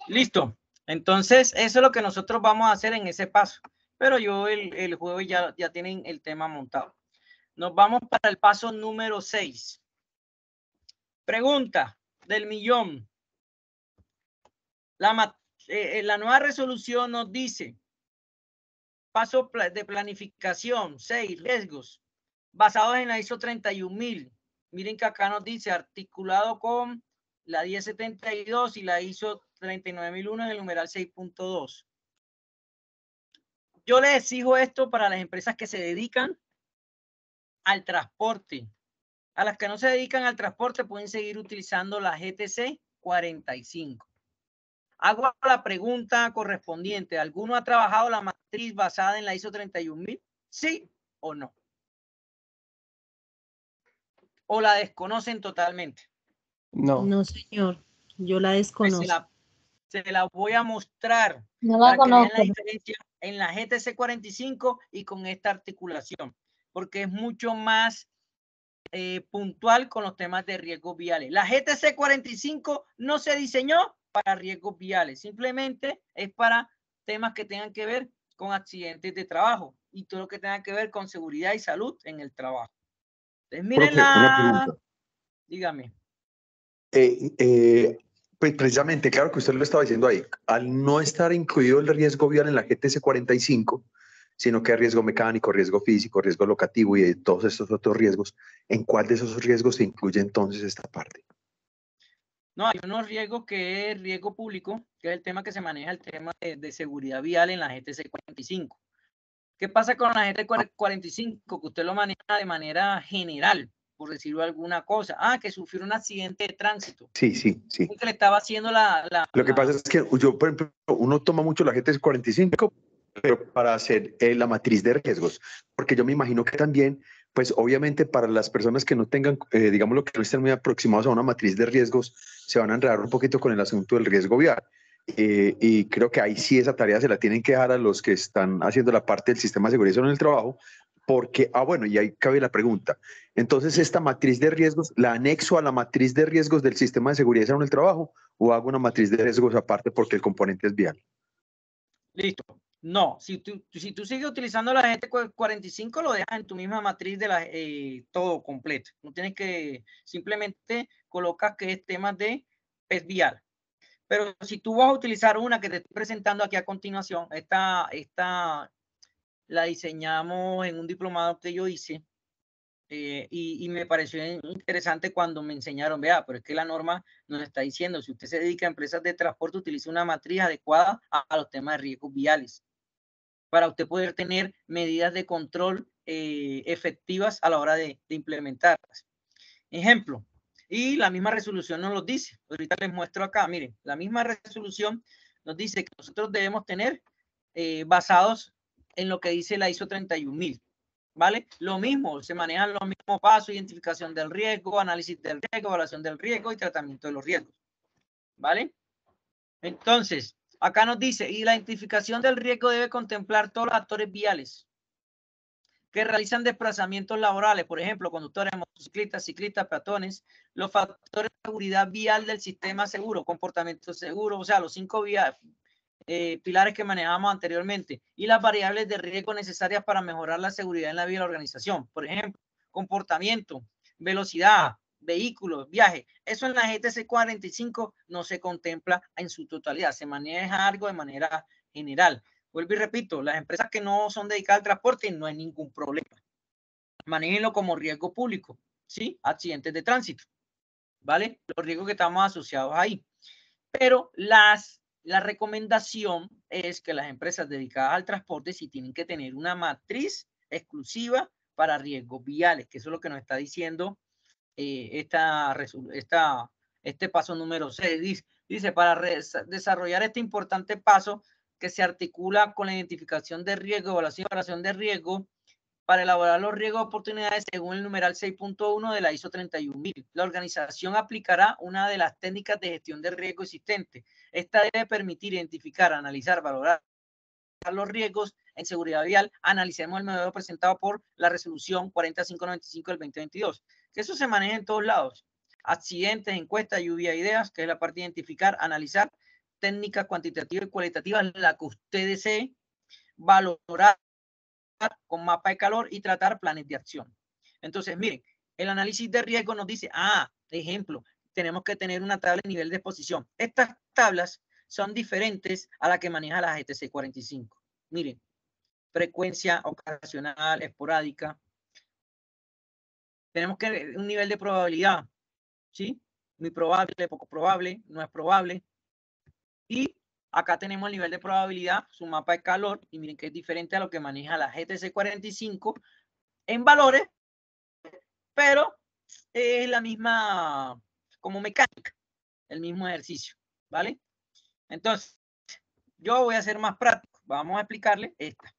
Listo. Entonces, eso es lo que nosotros vamos a hacer en ese paso. Pero yo el jueves ya tienen el tema montado. Nos vamos para el paso número 6. Pregunta del millón. La nueva resolución nos dice, paso de planificación, 6 riesgos, basados en la ISO 31000. Miren que acá nos dice articulado con la 1072 y la ISO 39001 en el numeral 6.2. Yo les exijo esto para las empresas que se dedican al transporte. A las que no se dedican al transporte pueden seguir utilizando la GTC 45. Hago la pregunta correspondiente. ¿Alguno ha trabajado la matriz basada en la ISO 31000? ¿Sí o no? ¿O la desconocen totalmente? No. No, señor. Yo la desconozco. Se la voy a mostrar No la para que vean la conozco. diferencia en la GTC 45 y con esta articulación, porque es mucho más puntual con los temas de riesgos viales. La GTC 45 no se diseñó para riesgos viales, simplemente es para temas que tengan que ver con accidentes de trabajo y todo lo que tenga que ver con seguridad y salud en el trabajo. Entonces, miren Una pregunta. Dígame. Pues precisamente, claro que usted lo estaba diciendo ahí, al no estar incluido el riesgo vial en la GTC 45, sino que hay riesgo mecánico, riesgo físico, riesgo locativo y todos estos otros riesgos, ¿en cuál de esos riesgos se incluye entonces esta parte? No, hay unos riesgos que es riesgo público, que es el tema que se maneja, el tema de seguridad vial en la GTC 45. ¿Qué pasa con la GTC 45? Que usted lo maneja de manera general, por decirlo alguna cosa. Que sufrió un accidente de tránsito. Sí. Que le estaba haciendo Lo que pasa es que yo, por ejemplo, uno toma mucho la GTC 45, pero para hacer la matriz de riesgos, porque yo me imagino que también, pues obviamente para las personas que no tengan, digamos, lo que no estén muy aproximados a una matriz de riesgos, se van a enredar un poquito con el asunto del riesgo vial. Y creo que ahí sí esa tarea se la tienen que dejar a los que están haciendo la parte del sistema de seguridad en el trabajo, porque, bueno, y ahí cabe la pregunta. Entonces, ¿esta matriz de riesgos la anexo a la matriz de riesgos del sistema de seguridad en el trabajo o hago una matriz de riesgos aparte porque el componente es vial? Listo. No, si tú sigues utilizando la GT 45, lo dejas en tu misma matriz de todo completo. No tienes que, simplemente colocas que es temas de PES vial. Pero si tú vas a utilizar una que te estoy presentando aquí a continuación, esta la diseñamos en un diplomado que yo hice y me pareció interesante cuando me enseñaron, vea, pero es que la norma nos está diciendo, si usted se dedica a empresas de transporte, utilice una matriz adecuada a los temas de riesgos viales para usted poder tener medidas de control efectivas a la hora de implementarlas. Ejemplo, y la misma resolución nos lo dice. Ahorita les muestro acá, miren, la misma resolución nos dice que nosotros debemos tener basados en lo que dice la ISO 31000, ¿vale? Lo mismo, se manejan los mismos pasos, identificación del riesgo, análisis del riesgo, evaluación del riesgo y tratamiento de los riesgos, ¿vale? Entonces, acá nos dice, y la identificación del riesgo debe contemplar todos los actores viales que realizan desplazamientos laborales, por ejemplo, conductores, motociclistas, ciclistas, peatones, los factores de seguridad vial del sistema seguro, comportamiento seguro, o sea, los 5 pilares que manejamos anteriormente, y las variables de riesgo necesarias para mejorar la seguridad en la vía de la organización, por ejemplo, comportamiento, velocidad, vehículos, viajes. Eso en la GTC 45 no se contempla en su totalidad, se maneja algo de manera general. Vuelvo y repito, las empresas que no son dedicadas al transporte no hay ningún problema. Manéjenlo como riesgo público, ¿sí? Accidentes de tránsito, ¿vale? Los riesgos que estamos asociados ahí. Pero la recomendación es que las empresas dedicadas al transporte sí tienen que tener una matriz exclusiva para riesgos viales, que eso es lo que nos está diciendo este paso número 6. Dice, para desarrollar este importante paso que se articula con la identificación de riesgo, evaluación de riesgo, para elaborar los riesgos de oportunidades según el numeral 6.1 de la ISO 31000. La organización aplicará una de las técnicas de gestión de riesgo existente. Esta debe permitir identificar, analizar, valorar los riesgos en seguridad vial. Analicemos el modelo presentado por la resolución 4595 del 2022. Que eso se maneja en todos lados. Accidentes, encuestas, lluvia de ideas, que es la parte de identificar, analizar, técnicas cuantitativas y cualitativas, la que usted desee, valorar con mapa de calor y tratar planes de acción. Entonces, miren, el análisis de riesgo nos dice, ejemplo, tenemos que tener una tabla de nivel de exposición. Estas tablas son diferentes a la que maneja la GTC 45. Miren, frecuencia ocasional, esporádica. Tenemos que un nivel de probabilidad, ¿sí? Muy probable, poco probable, no es probable. Y acá tenemos el nivel de probabilidad, su mapa de calor, y miren que es diferente a lo que maneja la GTC 45 en valores, pero es la misma, como mecánica, el mismo ejercicio, ¿vale? Entonces, yo voy a ser más práctico. Vamos a explicarle esta,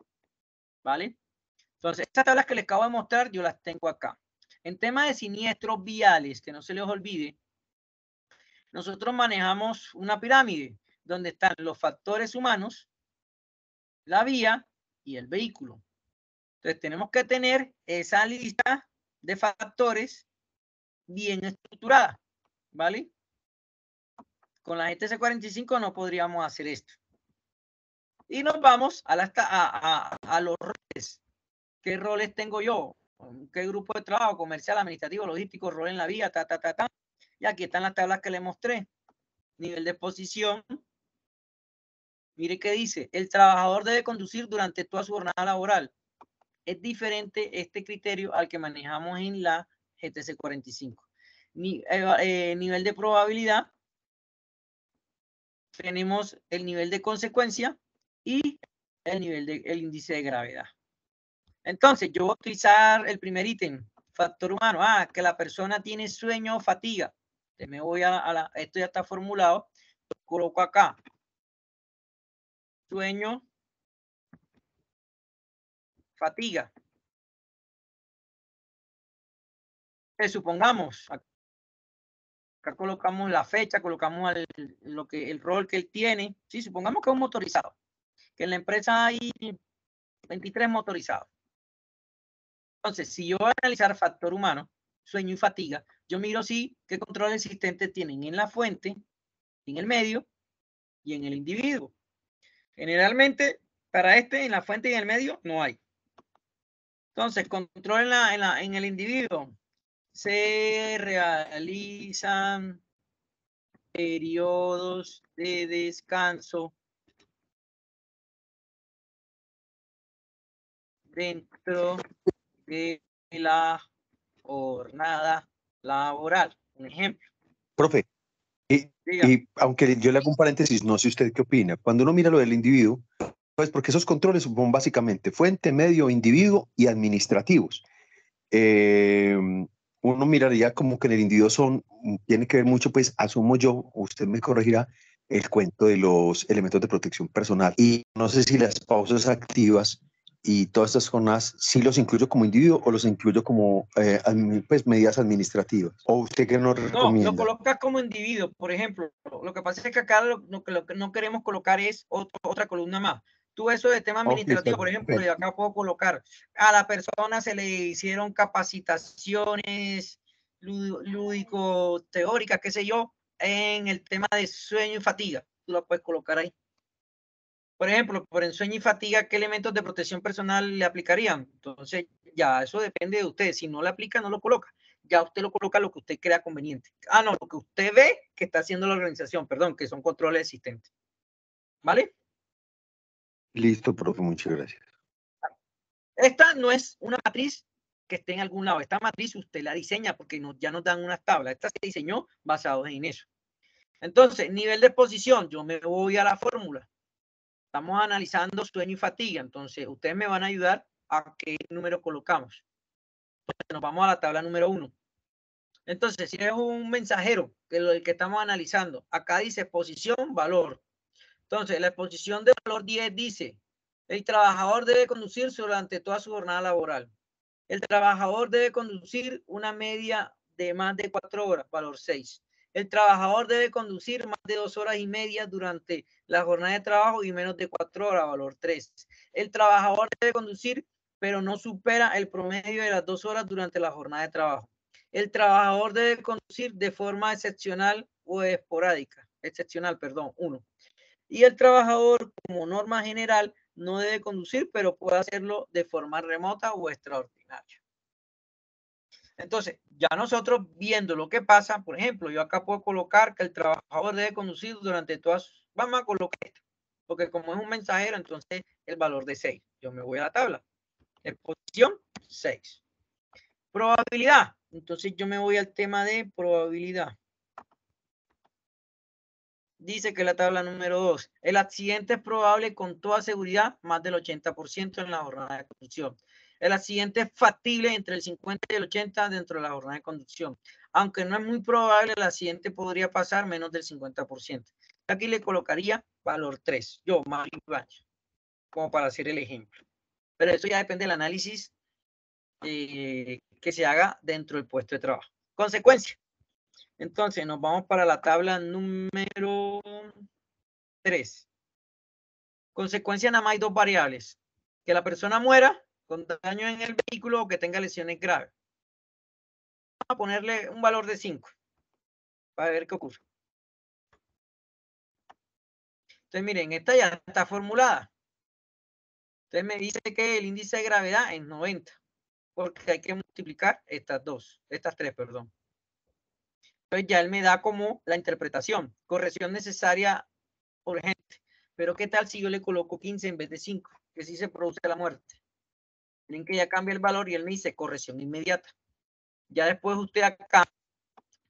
¿vale? Entonces, estas tablas que les acabo de mostrar, yo las tengo acá. En tema de siniestros viales, que no se les olvide, nosotros manejamos una pirámide donde están los factores humanos, la vía y el vehículo. Entonces, tenemos que tener esa lista de factores bien estructurada, ¿vale? Con la GTC 45 no podríamos hacer esto. Y nos vamos a los roles. ¿Qué roles tengo yo? ¿Qué grupo de trabajo? Comercial, administrativo, logístico, rol en la vía, Y aquí están las tablas que les mostré. Nivel de exposición. Mire qué dice. El trabajador debe conducir durante toda su jornada laboral. Es diferente este criterio al que manejamos en la GTC 45. Nivel de probabilidad. Tenemos el nivel de consecuencia y el índice de gravedad. Entonces, yo voy a utilizar el primer ítem, factor humano. Que la persona tiene sueño o fatiga. Me voy esto ya está formulado. Lo coloco acá. Sueño, fatiga. Supongamos, acá colocamos la fecha, colocamos el rol que él tiene. Sí, supongamos que es un motorizado. Que en la empresa hay 23 motorizados. Entonces, si yo voy a analizar factor humano, sueño y fatiga, yo miro qué control existente tienen en la fuente, en el medio y en el individuo. Generalmente, para en la fuente y en el medio, no hay. Entonces, control en el individuo. Se realizan periodos de descanso dentro de la jornada laboral. Un ejemplo. Profe, y aunque yo le hago un paréntesis, no sé usted qué opina. Cuando uno mira lo del individuo, pues porque esos controles son básicamente fuente, medio, individuo y administrativos. Uno miraría como que en el individuo tiene que ver mucho, pues asumo yo, usted me corregirá, el cuento de los elementos de protección personal. Y no sé si las pausas activas y todas estas zonas, ¿sí los incluyo como individuo o los incluyo como pues, medidas administrativas? ¿O usted qué nos recomienda? No, lo colocas como individuo, por ejemplo. Lo que pasa es que acá lo que no queremos colocar es otra columna más. Tú eso de tema administrativo, por ejemplo, y acá puedo colocar, a la persona se le hicieron capacitaciones lúdico-teóricas, qué sé yo, en el tema de sueño y fatiga. Tú lo puedes colocar ahí. Por ejemplo, por el sueño y fatiga, ¿qué elementos de protección personal le aplicarían? Entonces, ya eso depende de usted. Si no le aplica, no lo coloca. ya usted lo coloca lo que usted crea conveniente. Ah, no, lo que usted ve que está haciendo la organización, perdón, que son controles existentes. ¿Vale? Listo, profe, muchas gracias. Esta no es una matriz que esté en algún lado. Esta matriz usted la diseña porque ya nos dan unas tablas. Esta se diseñó basado en eso. Entonces, nivel de exposición, yo me voy a la fórmula. Estamos analizando sueño y fatiga. Entonces, ustedes me van a ayudar a qué número colocamos. Entonces, nos vamos a la tabla número 1. Entonces, si es un mensajero, que es el que estamos analizando, acá dice exposición, valor. Entonces, la exposición de valor 10 dice, el trabajador debe conducir durante toda su jornada laboral. El trabajador debe conducir una media de más de 4 horas, valor 6. El trabajador debe conducir más de 2 horas y media durante la jornada de trabajo y menos de 4 horas, valor 3. El trabajador debe conducir, pero no supera el promedio de las 2 horas durante la jornada de trabajo. El trabajador debe conducir de forma excepcional o esporádica, 1. Y el trabajador, como norma general, no debe conducir, pero puede hacerlo de forma remota o extraordinaria. Entonces, ya nosotros viendo lo que pasa, por ejemplo, yo acá puedo colocar que el trabajador debe conducir durante todas, vamos a colocar esto, porque como es un mensajero, entonces el valor de 6. Yo me voy a la tabla. Exposición, 6. Probabilidad. Entonces yo me voy al tema de probabilidad. Dice que la tabla número 2, el accidente es probable con toda seguridad más del 80% en la jornada de conducción. El accidente es factible entre el 50 y el 80 dentro de la jornada de conducción. Aunque no es muy probable, el accidente podría pasar menos del 50%. Aquí le colocaría valor 3, yo, Mario Ibañez, como para hacer el ejemplo. Pero eso ya depende del análisis que se haga dentro del puesto de trabajo. Consecuencia. Entonces, nos vamos para la tabla número 3. Consecuencia, nada más hay 2 variables. Que la persona muera con daño en el vehículo o que tenga lesiones graves. Vamos a ponerle un valor de 5 para ver qué ocurre. Entonces, miren, esta ya está formulada. Entonces, me dice que el índice de gravedad es 90. Porque hay que multiplicar estas 3, perdón. Entonces ya él me da como la interpretación. Corrección necesaria urgente. Pero ¿qué tal si yo le coloco 15 en vez de 5? Que sí se produce la muerte. Miren que ya cambia el valor y él me dice corrección inmediata. Ya después usted acá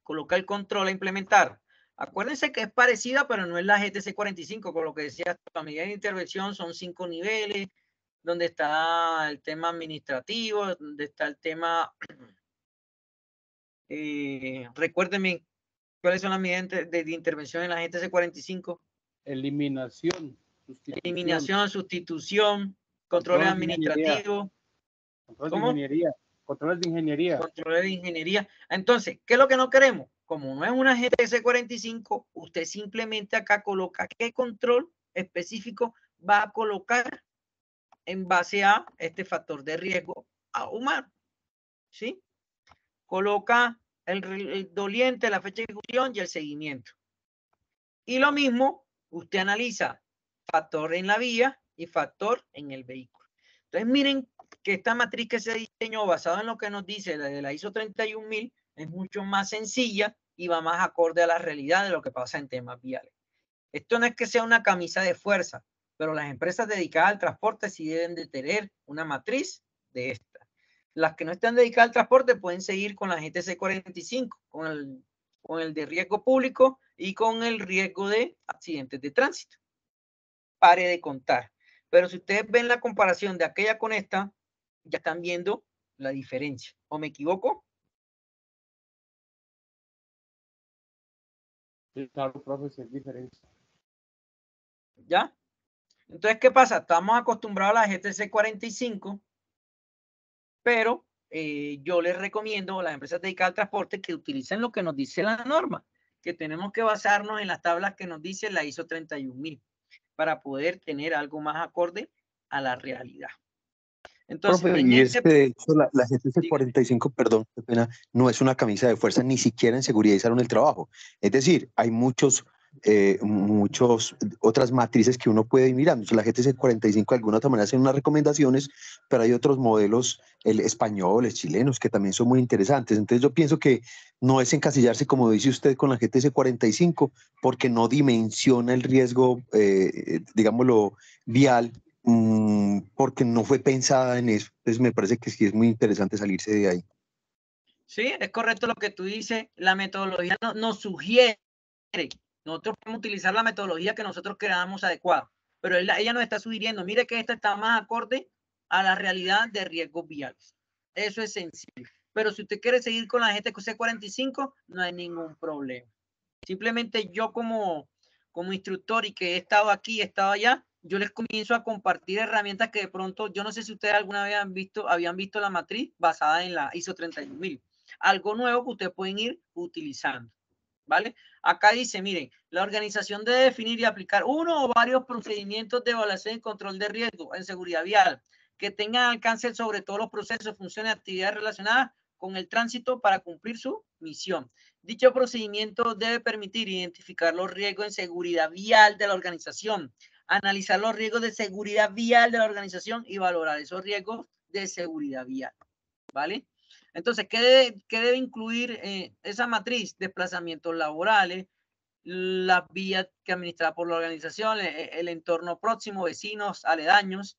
coloca el control a implementar. Acuérdense que es parecida, pero no es la GTC 45, con lo que decía, la medida de intervención son 5 niveles, donde está el tema administrativo, donde está el tema... recuérdenme, ¿cuáles son las medidas de intervención en la GTC 45? Eliminación, sustitución. Eliminación, sustitución, controles administrativos. Controles de ingeniería. Controles de ingeniería. Controles de ingeniería. Entonces, ¿qué es lo que no queremos? Como no es una GTC 45, usted simplemente acá coloca qué control específico va a colocar en base a este factor de riesgo humano. ¿Sí? Coloca el doliente, la fecha de ejecución y el seguimiento. Y lo mismo, usted analiza factor en la vía y factor en el vehículo. Entonces, miren que esta matriz que se diseñó basada en lo que nos dice la de la ISO 31000 es mucho más sencilla y va más acorde a la realidad de lo que pasa en temas viales. Esto no es que sea una camisa de fuerza, pero las empresas dedicadas al transporte sí deben de tener una matriz de esta. Las que no están dedicadas al transporte pueden seguir con la GTC 45, con el de riesgo público y con el riesgo de accidentes de tránsito. Pare de contar. Pero si ustedes ven la comparación de aquella con esta, ya están viendo la diferencia. ¿O me equivoco? Sí, claro, profe, sí es diferencia. ¿Ya? Entonces, ¿qué pasa? Estamos acostumbrados a la GTC 45, pero yo les recomiendo a las empresas dedicadas al transporte que utilicen lo que nos dice la norma, que tenemos que basarnos en las tablas que nos dice la ISO 31000 para poder tener algo más acorde a la realidad. Entonces, profe, y es que de hecho la GTC 45, perdón, qué pena, no es una camisa de fuerza ni siquiera en seguridad y salud en el trabajo. Es decir, hay muchos otras matrices que uno puede ir mirando. La GTC 45 de alguna otra manera hacen unas recomendaciones, pero hay otros modelos españoles, chilenos, que también son muy interesantes. Entonces yo pienso que no es encasillarse, como dice usted, con la GTC 45, porque no dimensiona el riesgo, digámoslo, vial, porque no fue pensada en eso. Entonces me parece que sí es muy interesante salirse de ahí. Sí, es correcto lo que tú dices. La metodología nos sugiere. Nosotros podemos utilizar la metodología que nosotros creamos adecuada, pero ella nos está sugiriendo, mire que esta está más acorde a la realidad de riesgos viales. Eso es sencillo. Pero si usted quiere seguir con la GTC 45, no hay ningún problema. Simplemente yo como instructor y que he estado aquí, he estado allá, yo les comienzo a compartir herramientas que de pronto, yo no sé si ustedes alguna vez habían visto la matriz basada en la ISO 31000. Algo nuevo que ustedes pueden ir utilizando, ¿vale? Acá dice, miren, la organización debe definir y aplicar uno o varios procedimientos de evaluación y control de riesgo en seguridad vial que tengan alcance sobre todos los procesos, funciones, actividades relacionadas con el tránsito para cumplir su misión. Dicho procedimiento debe permitir identificar los riesgos en seguridad vial de la organización, analizar los riesgos de seguridad vial de la organización y valorar esos riesgos de seguridad vial, ¿vale? Entonces, ¿qué debe incluir esa matriz? Desplazamientos laborales, las vías que administra por la organización, el entorno próximo, vecinos, aledaños,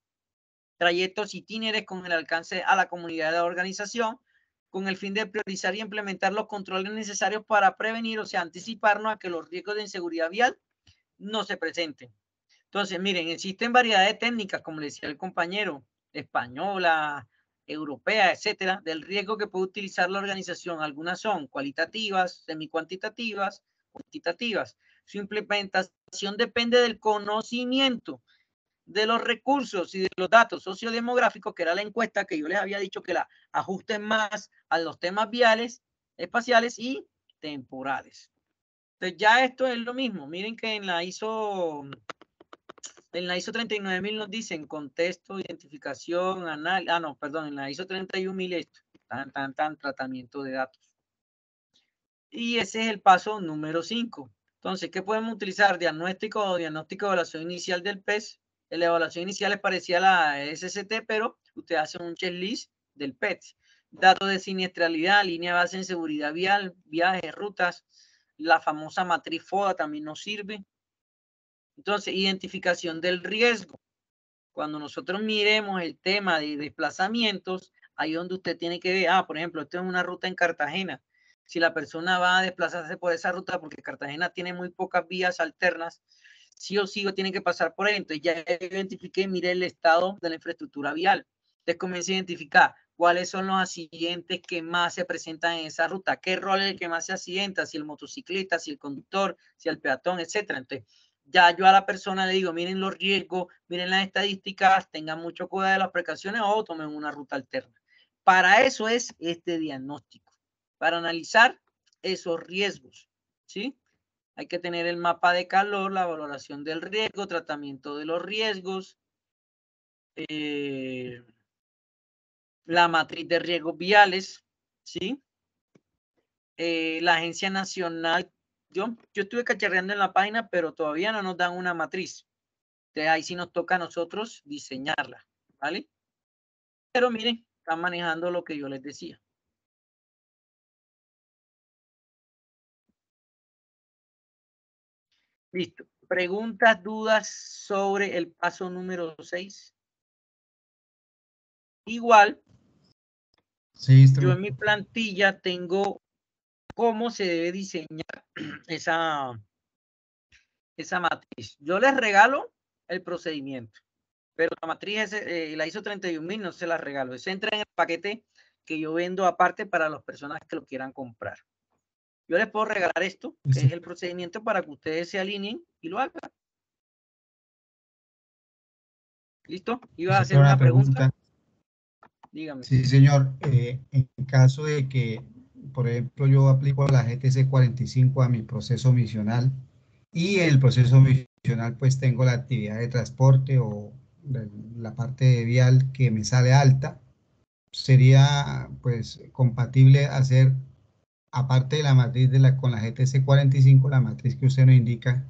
trayectos itineres con el alcance a la comunidad de la organización, con el fin de priorizar y implementar los controles necesarios para prevenir, o sea, anticiparnos a que los riesgos de inseguridad vial no se presenten. Entonces, miren, existen variedades de técnicas, como le decía el compañero, española, europea, etcétera, del riesgo que puede utilizar la organización. Algunas son cualitativas, semicuantitativas, cuantitativas. Su implementación depende del conocimiento de los recursos y de los datos sociodemográficos, que era la encuesta que yo les había dicho que la ajusten más a los temas viales, espaciales y temporales. Entonces ya esto es lo mismo. Miren que en la ISO 39000 nos dicen contexto, identificación, análisis, en la ISO 31000 esto, tratamiento de datos. Y ese es el paso número 5. Entonces, ¿qué podemos utilizar? Diagnóstico o diagnóstico de evaluación inicial del PES. La evaluación inicial es parecida a la SST, pero usted hace un checklist del PET. Datos de siniestralidad, línea base en seguridad vial, viajes, rutas, la famosa matriz FODA también nos sirve. Entonces, identificación del riesgo. Cuando nosotros miremos el tema de desplazamientos, ahí donde usted tiene que ver, por ejemplo, esto es una ruta en Cartagena. Si la persona va a desplazarse por esa ruta, porque Cartagena tiene muy pocas vías alternas, sí o sí tiene que pasar por ahí. Entonces ya identifiqué, mire el estado de la infraestructura vial. Entonces comencé a identificar cuáles son los accidentes que más se presentan en esa ruta, qué rol es el que más se accidenta, si el motociclista, si el conductor, si el peatón, etcétera. Entonces ya yo a la persona le digo, miren los riesgos, miren las estadísticas, tengan mucho cuidado de las precauciones o tomen una ruta alterna. Para eso es este diagnóstico, para analizar esos riesgos, ¿sí? Hay que tener el mapa de calor, la valoración del riesgo, tratamiento de los riesgos, la matriz de riesgos viales, ¿sí? La Agencia Nacional, yo estuve cacharreando en la página, pero todavía no nos dan una matriz. Entonces ahí sí nos toca a nosotros diseñarla, ¿vale? Pero miren, están manejando lo que yo les decía. Listo. ¿Preguntas, dudas sobre el paso número 6? Igual, sí, yo en mi plantilla tengo cómo se debe diseñar esa matriz. Yo les regalo el procedimiento, pero la matriz la ISO 31000 no se la regalo. Eso entra en el paquete que yo vendo aparte para las personas que lo quieran comprar. Yo les puedo regalar esto, que es el procedimiento para que ustedes se alineen y lo hagan. ¿Listo? ¿Ibas a hacer una pregunta? Dígame. Sí, señor. En caso de que, por ejemplo, yo aplico la GTC 45 a mi proceso misional y en el proceso misional pues tengo la actividad de transporte o la parte de vial que me sale alta, sería pues compatible hacer aparte de la matriz con la GTC 45, la matriz que usted nos indica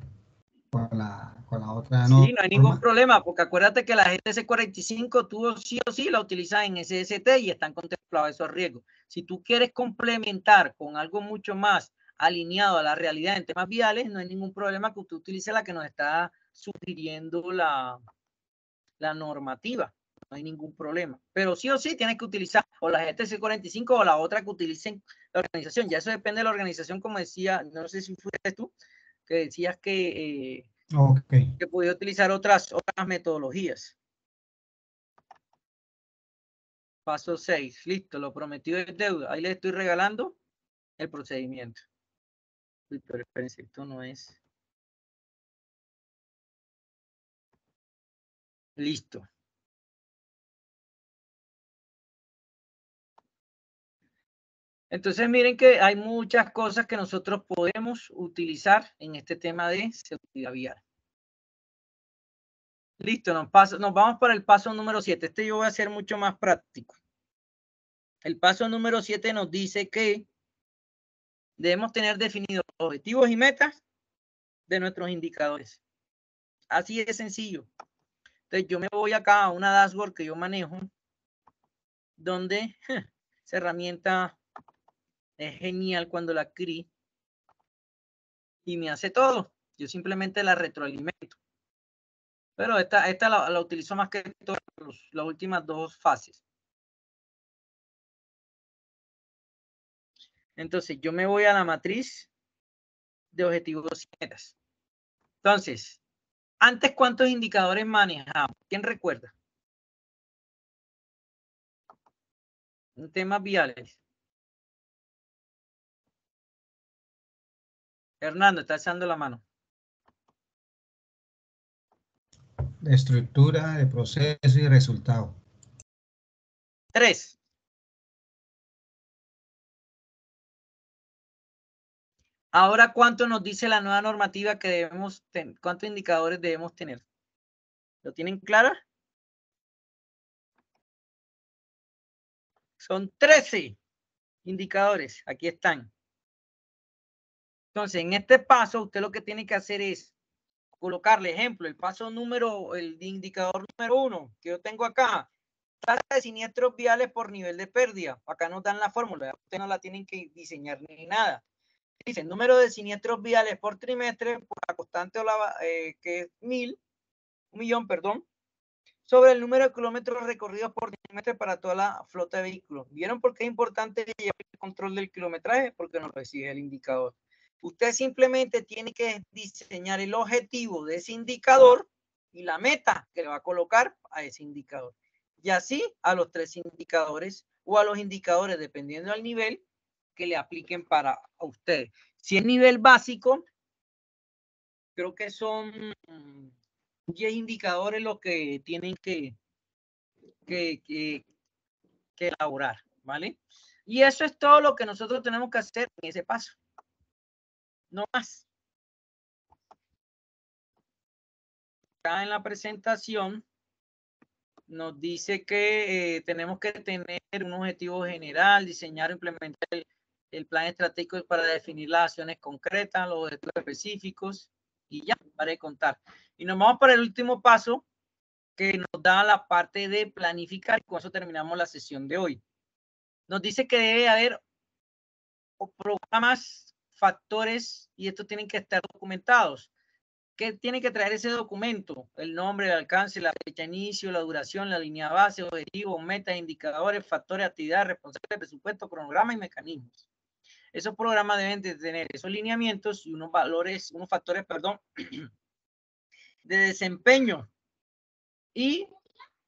con la otra Sí, no hay ningún norma. problema, porque acuérdate que la GTC 45 tú sí o sí la utilizas en SST y están contemplados esos riesgos. Si tú quieres complementar con algo mucho más alineado a la realidad en temas viales, no hay ningún problema que usted utilice la que nos está sugiriendo la normativa. No hay ningún problema. Pero sí o sí tienes que utilizar o la GTC 45 o la otra que utilicen la organización. Ya eso depende de la organización, como decía, no sé si fuiste tú, que decías que podía utilizar otras metodologías. Paso 6. Listo, lo prometido es deuda. Ahí le estoy regalando el procedimiento. Uy, pero espérense, esto no es. Listo. Entonces miren que hay muchas cosas que nosotros podemos utilizar en este tema de seguridad vial. Listo, nos vamos para el paso número 7. Este yo voy a hacer mucho más práctico. El paso número 7 nos dice que debemos tener definidos los objetivos y metas de nuestros indicadores. Así de sencillo. Entonces yo me voy acá a una dashboard que yo manejo, donde esa herramienta es genial cuando la adquirí y me hace todo. Yo simplemente la retroalimento. Pero esta la utilizo más que todo las últimas dos fases. Entonces, yo me voy a la matriz de objetivos y metas. Entonces, antes, ¿cuántos indicadores manejamos? ¿Quién recuerda? En temas viales. Hernando, está alzando la mano. De estructura, de proceso y resultado. 3. Ahora, ¿cuánto nos dice la nueva normativa que debemos tener? ¿Cuántos indicadores debemos tener? ¿Lo tienen claro? Son 13 indicadores. Aquí están. Entonces, en este paso, usted lo que tiene que hacer es colocarle, ejemplo, el indicador número 1 que yo tengo acá, tasa de siniestros viales por nivel de pérdida. Acá nos dan la fórmula, usted no la tienen que diseñar ni nada. Dice, el número de siniestros viales por trimestre, por la constante que es 1.000.000, perdón, sobre el número de kilómetros recorridos por trimestre para toda la flota de vehículos. ¿Vieron por qué es importante llevar el control del kilometraje? Porque nos recibe el indicador. Usted simplemente tiene que diseñar el objetivo de ese indicador y la meta que le va a colocar a ese indicador. Y así a los 3 indicadores o a los indicadores, dependiendo del nivel que le apliquen para a ustedes. Si es nivel básico, creo que son 10 indicadores los que tienen que elaborar, ¿vale? Y eso es todo lo que nosotros tenemos que hacer en ese paso. No más. Acá en la presentación nos dice que tenemos que tener un objetivo general, diseñar e implementar el plan estratégico para definir las acciones concretas, los objetivos específicos y ya, para de contar. Y nos vamos para el último paso que nos da la parte de planificar y con eso terminamos la sesión de hoy. Nos dice que debe haber programas, factores y estos tienen que estar documentados. ¿Qué tiene que traer ese documento? El nombre, el alcance, la fecha de inicio, la duración, la línea base, objetivos, metas, indicadores, factores, actividad, responsable, presupuesto, cronograma y mecanismos. Esos programas deben de tener esos lineamientos y unos factores, de desempeño. Y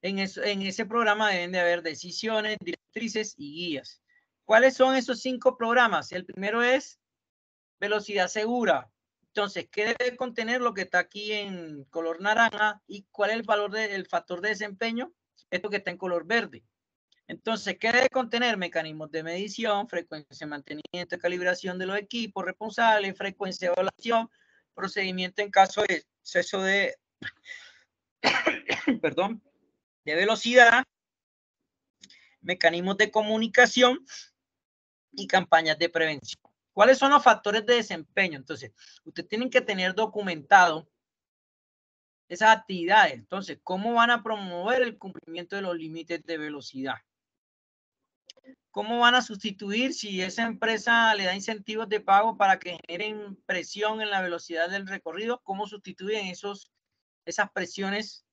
en ese programa deben de haber decisiones, directrices y guías. ¿Cuáles son esos 5 programas? El primero es velocidad segura. Entonces, ¿qué debe contener lo que está aquí en color naranja? ¿Y cuál es el valor del factor de desempeño? Esto que está en color verde. Entonces, ¿qué debe contener? Mecanismos de medición, frecuencia de mantenimiento y calibración de los equipos responsables, frecuencia de evaluación, procedimiento en caso de exceso de, perdón, de velocidad, mecanismos de comunicación y campañas de prevención. ¿Cuáles son los factores de desempeño? Entonces, ustedes tienen que tener documentado esas actividades. Entonces, ¿cómo van a promover el cumplimiento de los límites de velocidad? ¿Cómo van a sustituir si esa empresa le da incentivos de pago para que generen presión en la velocidad del recorrido? ¿Cómo sustituyen esas presiones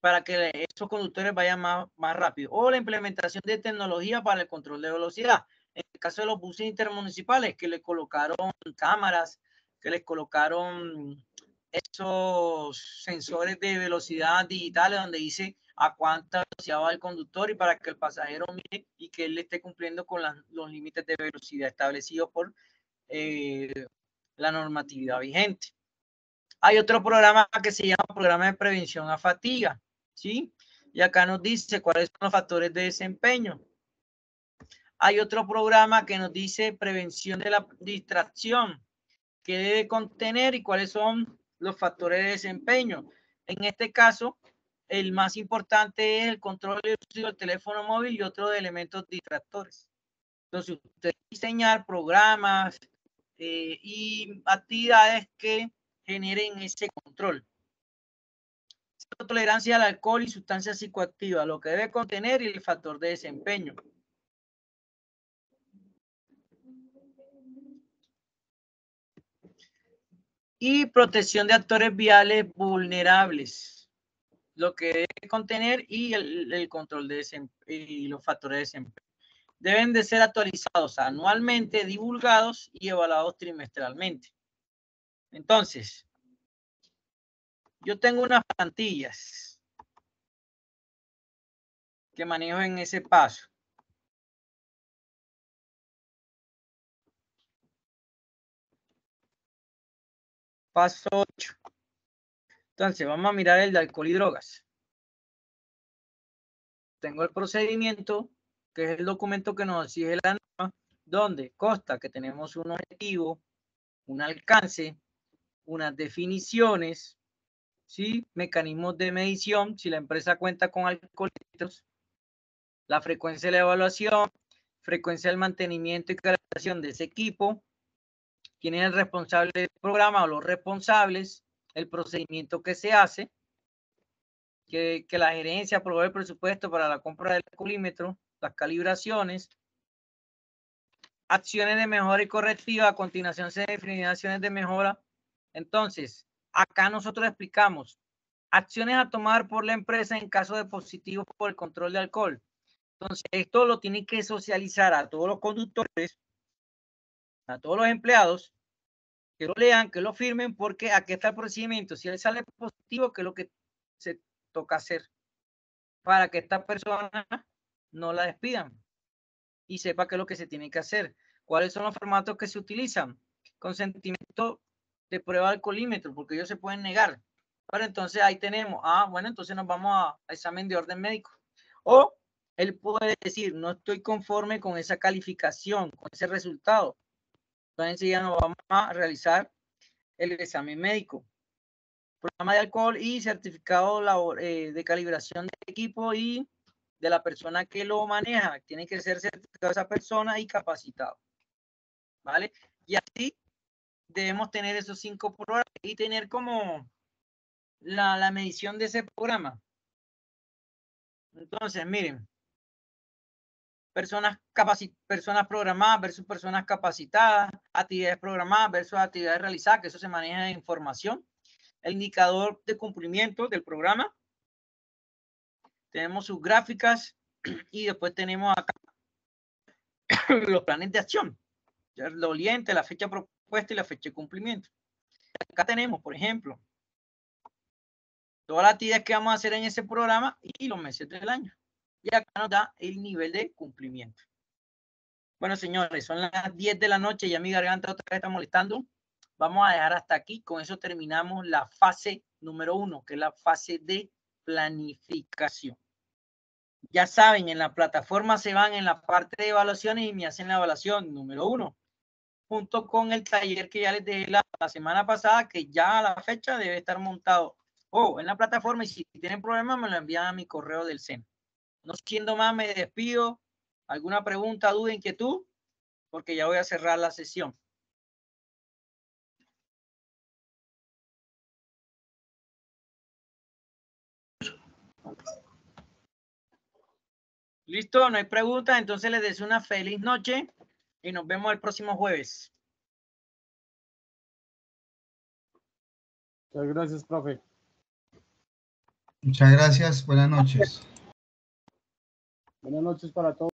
para que esos conductores vayan más rápido? O la implementación de tecnología para el control de velocidad. En el caso de los buses intermunicipales, que le colocaron cámaras, que les colocaron esos sensores de velocidad digitales donde dice a cuánta velocidad va el conductor y para que el pasajero mire y que él esté cumpliendo con los límites de velocidad establecidos por la normatividad vigente. Hay otro programa que se llama Programa de Prevención a Fatiga, ¿sí? Y acá nos dice cuáles son los factores de desempeño. Hay otro programa que nos dice Prevención de la Distracción, qué debe contener y cuáles son los factores de desempeño. En este caso, el más importante es el control del uso del teléfono móvil y otros elementos distractores. Entonces, usted diseñar programas y actividades que generen ese control. Tolerancia al alcohol y sustancias psicoactivas, lo que debe contener y el factor de desempeño. Y protección de actores viales vulnerables, lo que debe contener y el control de desempeño y los factores de desempeño. Deben de ser actualizados anualmente, divulgados y evaluados trimestralmente. Entonces, yo tengo unas plantillas que manejo en ese paso. Paso 8. Entonces, vamos a mirar el de alcohol y drogas. Tengo el procedimiento, que es el documento que nos exige la norma, donde consta que tenemos un objetivo, un alcance, unas definiciones, ¿sí? Mecanismos de medición, si la empresa cuenta con alcoholímetros, la frecuencia de la evaluación, frecuencia del mantenimiento y calibración de ese equipo, quién es el responsable del programa o los responsables, el procedimiento que se hace, que la gerencia aprobó el presupuesto para la compra del alcoholímetro, las calibraciones, acciones de mejora y correctiva, a continuación se definen acciones de mejora. Entonces, acá nosotros explicamos acciones a tomar por la empresa en caso de positivo por el control de alcohol. Entonces, esto lo tienen que socializar a todos los conductores, a todos los empleados, que lo lean, que lo firmen, porque aquí está el procedimiento. Si él sale positivo, ¿qué es lo que se toca hacer para que esta persona no la despidan y sepa qué es lo que se tiene que hacer? ¿Cuáles son los formatos que se utilizan? Consentimiento de prueba de alcoholímetro, porque ellos se pueden negar. Pero entonces ahí tenemos, bueno, entonces nos vamos a examen de orden médico. O él puede decir, no estoy conforme con esa calificación, con ese resultado. Entonces ya nos vamos a realizar el examen médico. Programa de alcohol y certificado de calibración del equipo y de la persona que lo maneja. Tiene que ser certificado esa persona y capacitado. ¿Vale? Y así debemos tener esos 5 programas y tener como la medición de ese programa. Entonces, miren, personas programadas versus personas capacitadas, actividades programadas versus actividades realizadas, que eso se maneja en información. El indicador de cumplimiento del programa. Tenemos sus gráficas y después tenemos acá los planes de acción. El doliente, la fecha propuesta y la fecha de cumplimiento. Acá tenemos, por ejemplo, todas las actividades que vamos a hacer en ese programa y los meses del año. Y acá nos da el nivel de cumplimiento. Bueno, señores, son las 10 de la noche y ya mi garganta otra vez está molestando. Vamos a dejar hasta aquí. Con eso terminamos la fase número 1, que es la fase de planificación. Ya saben, en la plataforma se van en la parte de evaluaciones y me hacen la evaluación número 1, junto con el taller que ya les dejé la semana pasada, que ya a la fecha debe estar montado en la plataforma, y si tienen problemas me lo envían a mi correo del SENA. No siendo más, me despido. ¿Alguna pregunta, duda, inquietud? porque ya voy a cerrar la sesión. Listo, no hay preguntas, entonces les deseo una feliz noche y nos vemos el próximo jueves. Muchas gracias, profe. Muchas gracias, buenas noches. Buenas noches para todos.